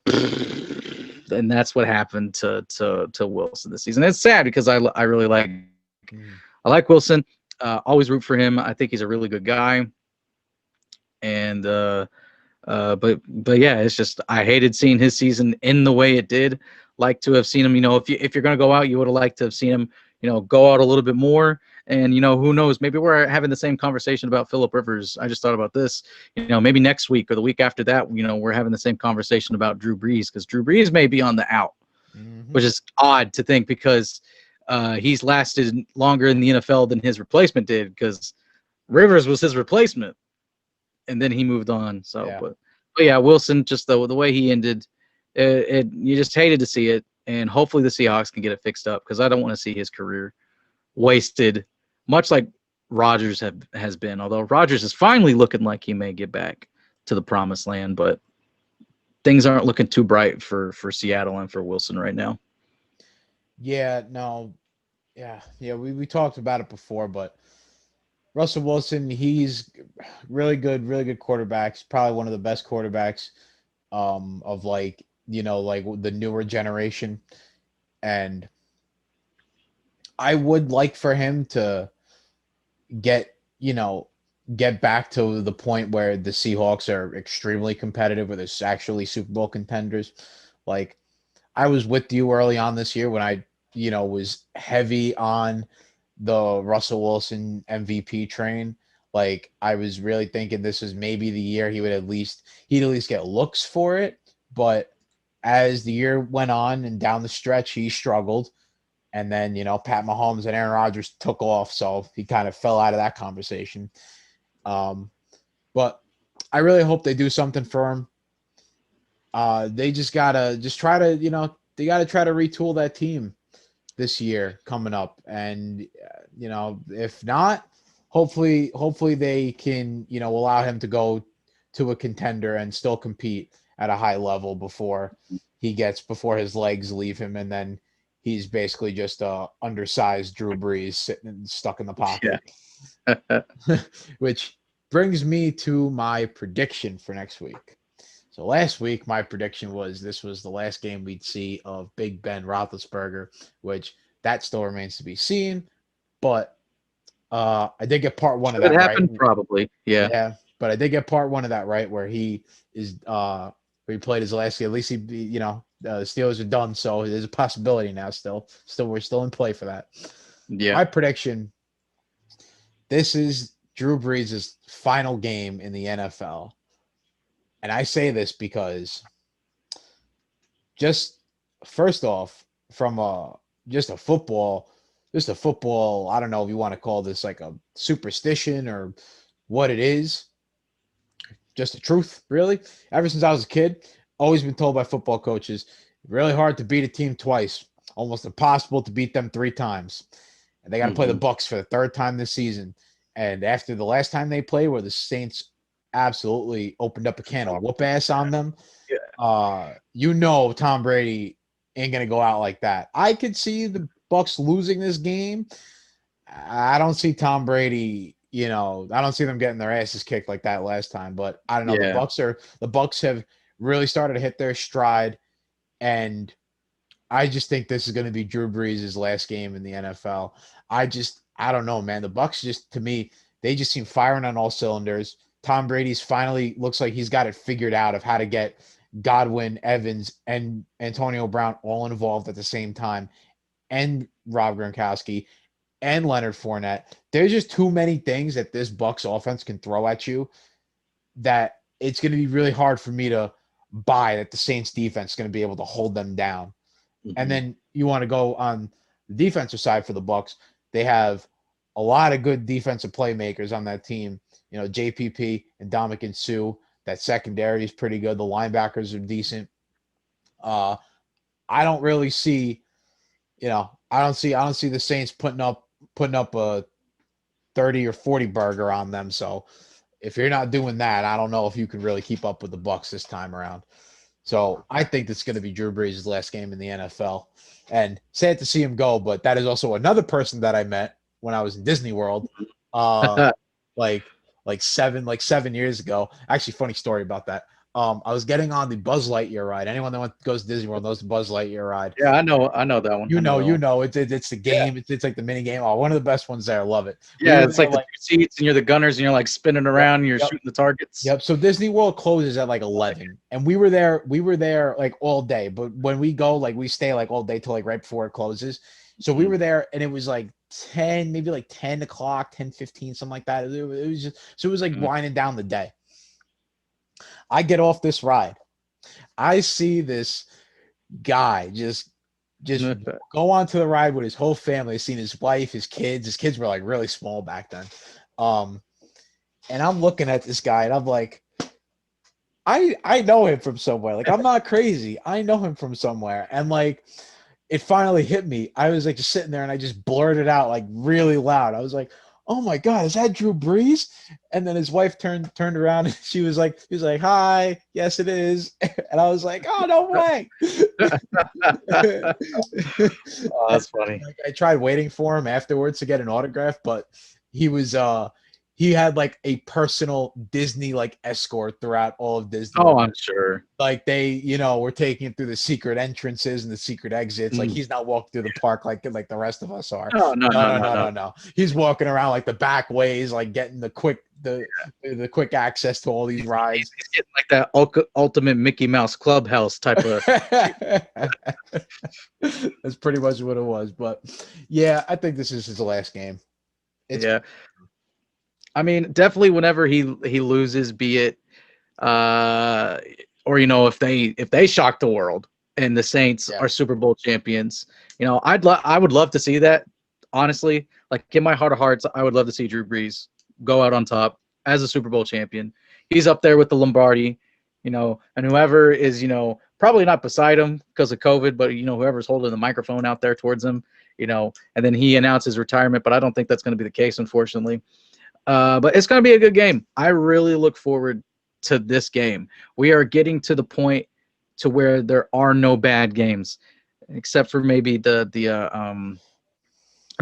and that's what happened to Wilson this season. It's sad, because I really mm, I like Wilson. Always root for him. I think he's a really good guy, and But yeah, it's just I hated seeing his season in the way it did. Like to have seen him, if you're gonna go out, you would have liked to have seen him, go out a little bit more. And who knows? Maybe we're having the same conversation about Phillip Rivers. I just thought about this. Maybe next week or the week after that, we're having the same conversation about Drew Brees because Drew Brees may be on the out, which is odd to think because he's lasted longer in the NFL than his replacement did because Rivers was his replacement and then he moved on. So, Yeah. but yeah, Wilson, just the way he ended, you just hated to see it, and hopefully the Seahawks can get it fixed up because I don't want to see his career wasted, much like Rodgers has been. Although Rodgers is finally looking like he may get back to the promised land, but things aren't looking too bright for Seattle and for Wilson right now. Yeah, no, yeah. We talked about it before, but Russell Wilson, he's really good quarterback. He's probably one of the best quarterbacks of like the newer generation. And I would like for him to get, get back to the point where the Seahawks are extremely competitive, where there's actually Super Bowl contenders. Like I was with you early on this year when I, was heavy on the Russell Wilson MVP train. Like I was really thinking this was maybe the year he'd at least get looks for it. But as the year went on and down the stretch, he struggled. And then, Pat Mahomes and Aaron Rodgers took off. So he kind of fell out of that conversation. But I really hope they do something for him. They just gotta try to, they gotta try to retool that team this year coming up. And, if not, hopefully they can, allow him to go to a contender and still compete at a high level before his legs leave him. And then he's basically just a undersized Drew Brees sitting stuck in the pocket. Yeah. Which brings me to my prediction for next week. So last week, my prediction was this was the last game we'd see of Big Ben Roethlisberger, which that still remains to be seen. But I did get part one of that right. Probably, yeah. Yeah, but I did get part one of that right, where he is where he played his last game. At least the Steelers are done, so there's a possibility now. Still, we're still in play for that. Yeah. My prediction: this is Drew Brees' final game in the NFL. And I say this because just first off, from just a football, I don't know if you want to call this like a superstition or what it is. Just the truth, really. Ever since I was a kid, always been told by football coaches, really hard to beat a team twice, almost impossible to beat them 3 times. And they got to play the Bucs for the 3rd time this season. And after the last time they played, where the Saints absolutely opened up a can of whoop ass on them. Tom Brady ain't gonna go out like that. I could see the Bucs losing this game. I don't see Tom Brady, I don't see them getting their asses kicked like that last time. But I don't know. Yeah. The Bucs have really started to hit their stride, and I just think this is going to be Drew Brees' last game in the NFL. I don't know, man. The Bucs just, to me, they just seem firing on all cylinders. Tom Brady's finally looks like he's got it figured out of how to get Godwin, Evans, and Antonio Brown all involved at the same time, and Rob Gronkowski and Leonard Fournette. There's just too many things that this Bucs offense can throw at you that it's going to be really hard for me to buy that the Saints defense is going to be able to hold them down. Mm-hmm. And then you want to go on the defensive side for the Bucs. They have a lot of good defensive playmakers on that team. JPP and Ndamukong Suh. That secondary is pretty good. The linebackers are decent. I don't really see, I don't see the Saints putting up a 30 or 40 burger on them. So if you're not doing that, I don't know if you can really keep up with the Bucs this time around. So I think that's going to be Drew Brees' last game in the NFL. And sad to see him go, but that is also another person that I met when I was in Disney World. Like 7 years ago. Actually, funny story about that. I was getting on the Buzz Lightyear ride. Anyone that goes to Disney World knows the Buzz Lightyear ride. Yeah, I know that one. It's the game. It's like the mini game. Oh, one of the best ones there. I love it. Yeah, it's like the seats, and you're the gunners, and you're like spinning around, and you're shooting the targets. Yep. So Disney World closes at like 11, and we were there like all day. But when we go, like we stay like all day till like right before it closes. So we were there, and it was like 10, maybe like 10 o'clock, 10:15, something like that. It was just so it was like winding down the day. I get off this ride. I see this guy just go onto the ride with his whole family. I've seen his wife, his kids. His kids were like really small back then. And I'm looking at this guy, and I'm like, I know him from somewhere. Like, I'm not crazy. I know him from somewhere. And like, it finally hit me. I was like just sitting there, and I just blurted out like really loud. I was like, "Oh my God, is that Drew Brees?" And then his wife turned around, and he was like, "Hi, yes, it is." And I was like, "Oh, no way!" Oh, that's funny. I tried waiting for him afterwards to get an autograph, but he was he had like a personal Disney like escort throughout all of Disney. Oh, I'm sure. Like they, were taking him through the secret entrances and the secret exits. Like he's not walking through the park like the rest of us are. No. He's walking around like the back ways, like getting the quick access to all these rides. He's getting like that ultimate Mickey Mouse Clubhouse type of. That's pretty much what it was. But yeah, I think this is his last game. Yeah. I mean, definitely whenever he loses, be it or if they shock the world and the Saints are Super Bowl champions, I would love to see that. Honestly, like in my heart of hearts, I would love to see Drew Brees go out on top as a Super Bowl champion. He's up there with the Lombardi, and whoever is, probably not beside him because of COVID, but whoever's holding the microphone out there towards him, and then he announces retirement, but I don't think that's going to be the case, unfortunately. But it's going to be a good game. I really look forward to this game. We are getting to the point to where there are no bad games, except for maybe the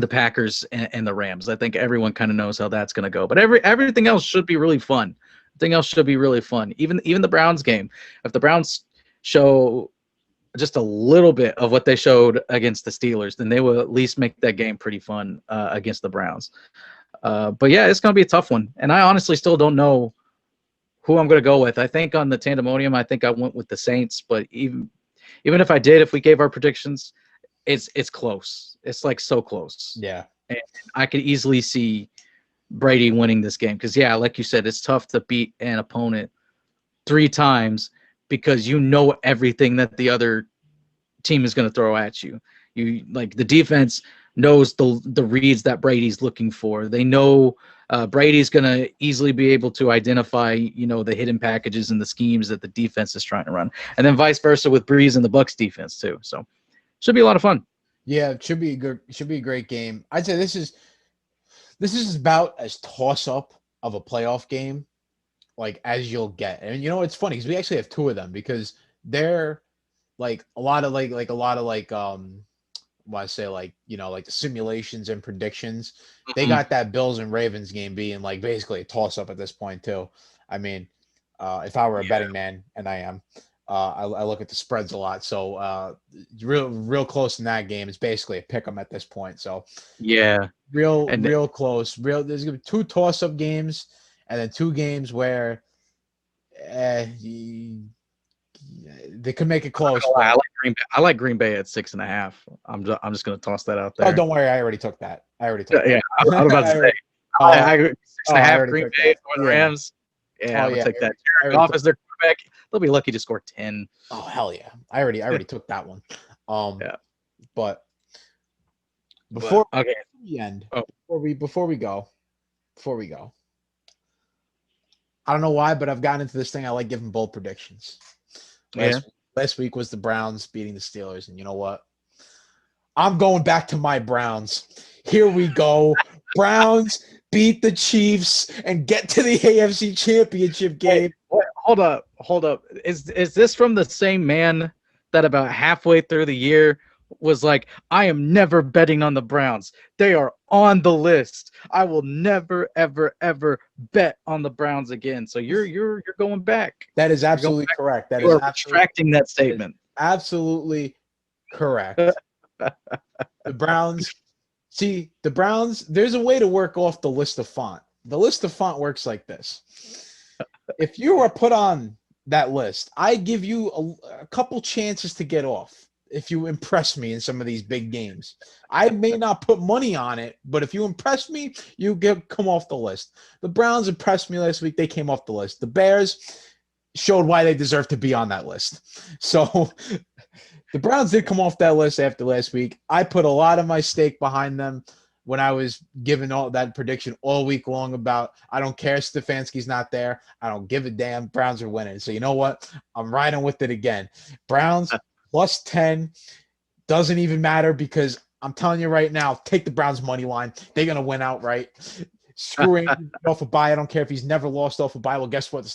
Packers and the Rams. I think everyone kind of knows how that's going to go. But everything else should be really fun. Everything else should be really fun. Even the Browns game. If the Browns show just a little bit of what they showed against the Steelers, then they will at least make that game pretty fun against the Browns. But yeah, it's going to be a tough one. And I honestly still don't know who I'm going to go with. I think on the Tandemonium, I think I went with the Saints. But even if I did, if we gave our predictions, it's close. It's like so close. Yeah. And I could easily see Brady winning this game. Because, yeah, like you said, it's tough to beat an opponent 3 times because everything that the other team is going to throw at you. The defense knows the reads that Brady's looking for. They know Brady's going to easily be able to identify, the hidden packages and the schemes that the defense is trying to run. And then vice versa with Breeze and the Bucs defense too. So should be a lot of fun. Yeah, it should be good. Should be a great game. I'd say this is about as toss up of a playoff game like as you'll get. And it's funny because we actually have 2 of them because they're like a lot of the simulations and predictions. They got that Bills and Ravens game being like basically a toss up at this point too. I mean, if I were a betting man, and I am, I look at the spreads a lot. So real close in that game. It's basically a pick 'em at this point. So yeah, real close. There's gonna be 2 toss up games, and then 2 games where they could make it close. I like Green Bay at 6.5. I'm just gonna toss that out there. Oh, don't worry, I already took that. Yeah, I'm about to say. I 6.5 Green Bay for the Rams. Yeah, I'm gonna take that. Jared Goff is their quarterback. They'll be lucky to score 10. Oh hell yeah! I already took that one. Yeah. But before we end, before we go, I don't know why, but I've gotten into this thing. I like giving bold predictions. Last week was the Browns beating the Steelers, and you know what? I'm going back to my Browns. Here we go. Browns beat the Chiefs and get to the AFC Championship game. Wait, hold up. Is this from the same man that about halfway through the year was like, I am never betting on the Browns. They are on the list. I will never, ever, ever bet on the Browns again. So you're going back. That is You're going absolutely back. correct. You are retracting that statement. Absolutely correct. The Browns, see, the Browns, there's a way to work off the list of font. The list of font works like this. If you are put on that list, I give you a couple chances to get off if you impress me in some of these big games. I may not put money on it, but if you impress me, come off the list. The Browns impressed me last week. They came off the list. The Bears showed why they deserve to be on that list. So the Browns did come off that list after last week. I put a lot of my stake behind them when I was giving all that prediction all week long about I don't care if Stefanski's not there. I don't give a damn. Browns are winning. So you know what? I'm riding with it again. Browns plus 10 doesn't even matter because I'm telling you right now, take the Browns money line. They're going to win outright. Screwing off a bye. I don't care if he's never lost off a bye. Well, guess what?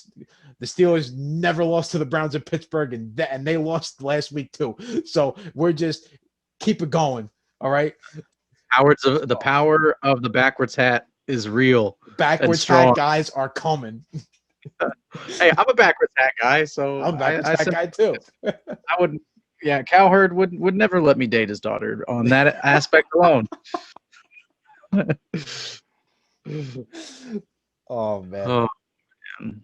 The Steelers never lost to the Browns in Pittsburgh, and they lost last week too. So we're just keep it going. All right. The power of the backwards hat is real. Backwards hat guys are coming. Hey, I'm a backwards hat guy, so I'm a backwards hat guy too. I wouldn't. Yeah, Cowherd would never let me date his daughter on that aspect alone. Oh man. Oh, man.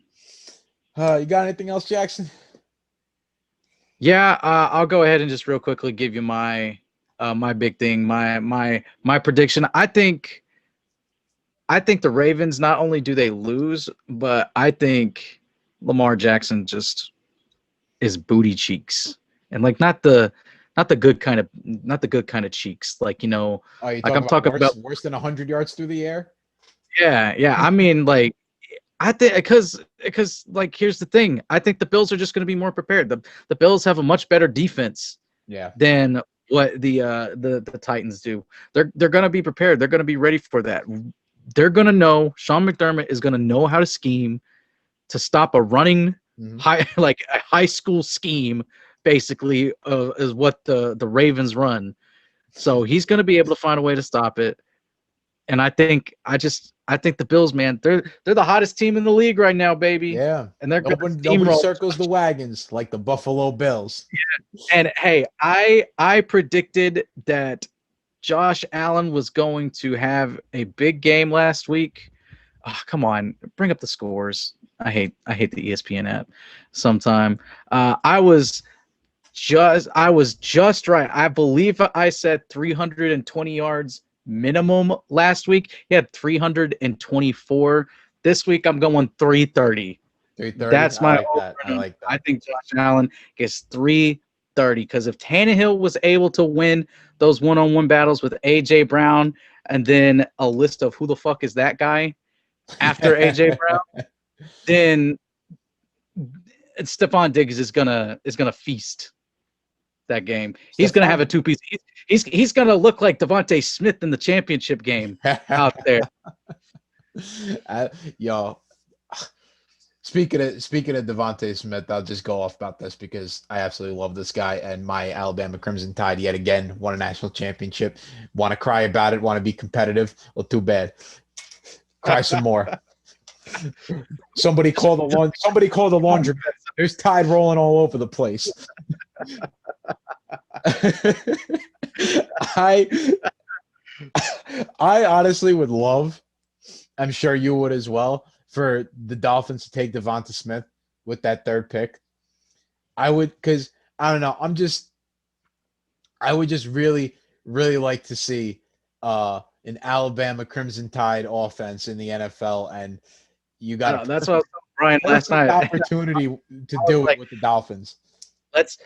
You got anything else, Jackson? Yeah, I'll go ahead and just real quickly give you my my big thing, my prediction. I think the Ravens, not only do they lose, but I think Lamar Jackson just is booty cheeks, and like not the good kind of cheeks, like, you know, Like I'm talking about worse than 100 yards through the air. Yeah. I mean, like, I think because like, here's the thing. I think the Bills are just going to be more prepared. The Bills have a much better defense than what the Titans do. They're going to be prepared. They're going to be ready for that. They're going to know, Sean McDermott is going to know how to scheme to stop a running a high school scheme, basically, is what the Ravens run. So he's going to be able to find a way to stop it. And I think the Bills, man, they're the hottest team in the league right now, baby. Yeah, and they're nobody circles the wagons like the Buffalo Bills. Yeah. And hey, I predicted that Josh Allen was going to have a big game last week. Oh, come on, bring up the scores. I hate the ESPN app. Sometime I was just right. I believe I said 320 yards minimum last week. He had 324. This week I'm going 330. 330. That's my I like that. I think Josh Allen gets 330 because if Tannehill was able to win those one-on-one battles with AJ Brown and then a list of who the fuck is that guy after AJ Brown, then Stephon Diggs is gonna feast that game. He's gonna have a two-piece. He's gonna look like Devontae Smith in the championship game out there. Yo, speaking of Devontae Smith, I'll just go off about this because I absolutely love this guy, and my Alabama Crimson Tide yet again won a national championship. Want to cry about it? Want to be competitive? Well, too bad. Cry some more. Somebody call the laundromat. There's Tide rolling all over the place. I honestly would love, I'm sure you would as well, for the Dolphins to take Devonta Smith with that third pick. I would, because I don't know. I would just really, really like to see an Alabama Crimson Tide offense in the NFL, and you got that's what I was telling Brian last night. Opportunity to do it with the Dolphins. Let's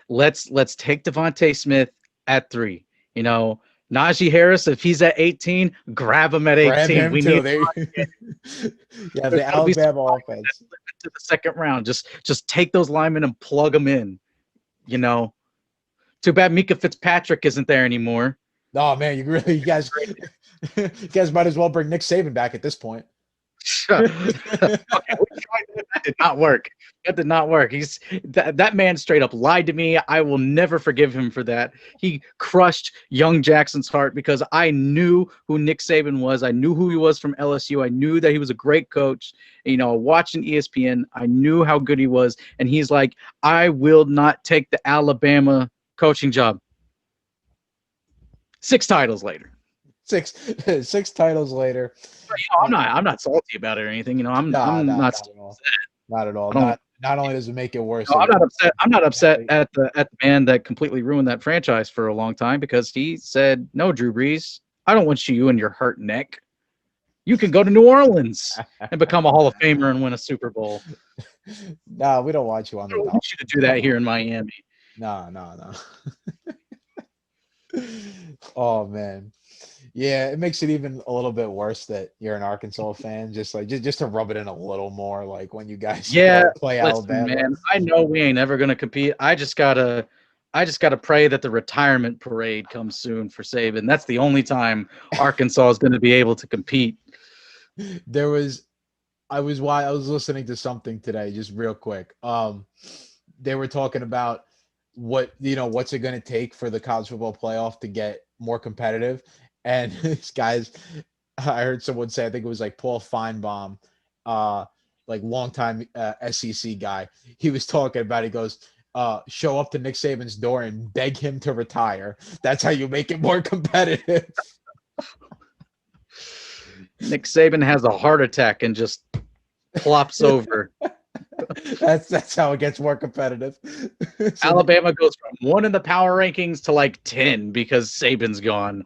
take Devontae Smith at 3. You know, Najee Harris, if he's at 18, grab him at 18. Grab him too. Yeah, the Alabama offense to the second round. Just take those linemen and plug them in. You know, too bad Mika Fitzpatrick isn't there anymore. Oh man, you guys might as well bring Nick Saban back at this point. Okay, we tried that. That did not work. That did not work. That man straight up lied to me. I will never forgive him for that. He crushed young Jackson's heart because I knew who Nick Saban was. I knew who he was from LSU. I knew that he was a great coach. You know, watching ESPN, I knew how good he was. And he's like, I will not take the Alabama coaching job. 6 titles later. Six titles later. But, you know, I'm not salty about it or anything. You know, I'm not not at all. Not at all. Not only does it make it worse. No, I'm not upset. I'm not upset at the man that completely ruined that franchise for a long time because he said, "No, Drew Brees, I don't want you and your hurt neck. You can go to New Orleans and become a Hall of Famer and win a Super Bowl." No, we don't want you on the I want you to do that here in Miami. No. Oh man. Yeah, it makes it even a little bit worse that you're an Arkansas fan. Just to rub it in a little more, like when you guys play Alabama. Man, I know we ain't ever gonna compete. I just gotta pray that the retirement parade comes soon for Saban. That's the only time Arkansas is gonna be able to compete. I was listening to something today, just real quick. They were talking about what's it going to take for the college football playoff to get more competitive. And these guys, I heard someone say, I think it was like Paul Feinbaum, like longtime SEC guy. He was talking about, he goes, show up to Nick Saban's door and beg him to retire. That's how you make it more competitive. Nick Saban has a heart attack and just plops over. That's how it gets more competitive. Alabama goes from 1 in the power rankings to like 10 because Saban's gone.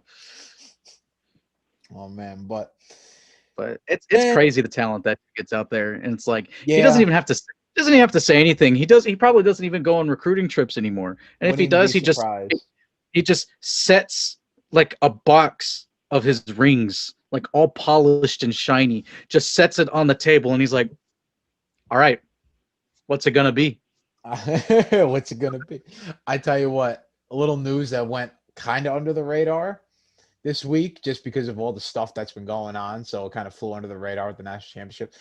Oh man, but it's crazy the talent that gets out there, and it's like he doesn't even have to say anything. He probably doesn't even go on recruiting trips anymore. And if he does, he just sets like a box of his rings, like all polished and shiny, just sets it on the table, and he's like, "All right, what's it gonna be?" What's it gonna be? I tell you what, a little news that went kind of under the radar this week, just because of all the stuff that's been going on. So it kind of flew under the radar with the national championship.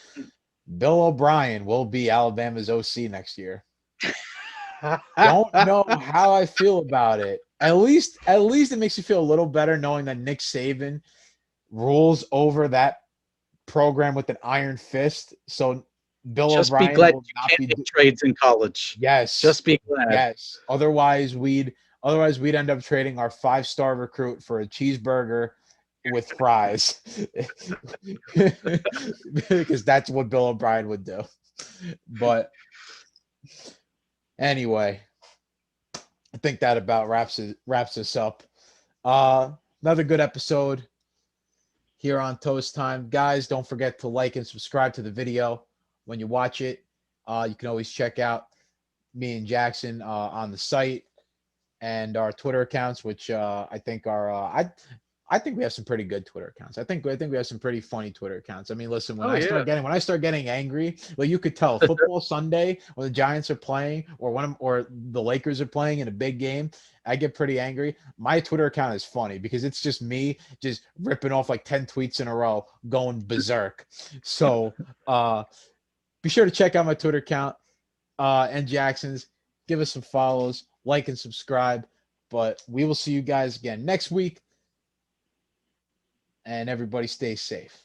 Bill O'Brien will be Alabama's OC next year. Don't know how I feel about it. At least it makes you feel a little better knowing that Nick Saban rules over that program with an iron fist. So Bill O'Brien be glad will you not can't get trades in college. Yes. Just be glad. Yes. Otherwise we'd end up trading our 5-star recruit for a cheeseburger with fries. Because that's what Bill O'Brien would do. But anyway, I think that about wraps us up. Another good episode here on Toast Time. Guys, don't forget to like and subscribe to the video when you watch it. You can always check out me and Jackson on the site and our Twitter accounts, which I think are I think we have some pretty good Twitter accounts. I think we have some pretty funny Twitter accounts. I mean, listen, when I start getting angry, well, you could tell football Sunday when the Giants are playing or the Lakers are playing in a big game, I get pretty angry. My Twitter account is funny because it's just me just ripping off like 10 tweets in a row, going berserk. So be sure to check out my Twitter account and Jackson's. Give us some follows, like and subscribe. But we will see you guys again next week. And everybody stay safe.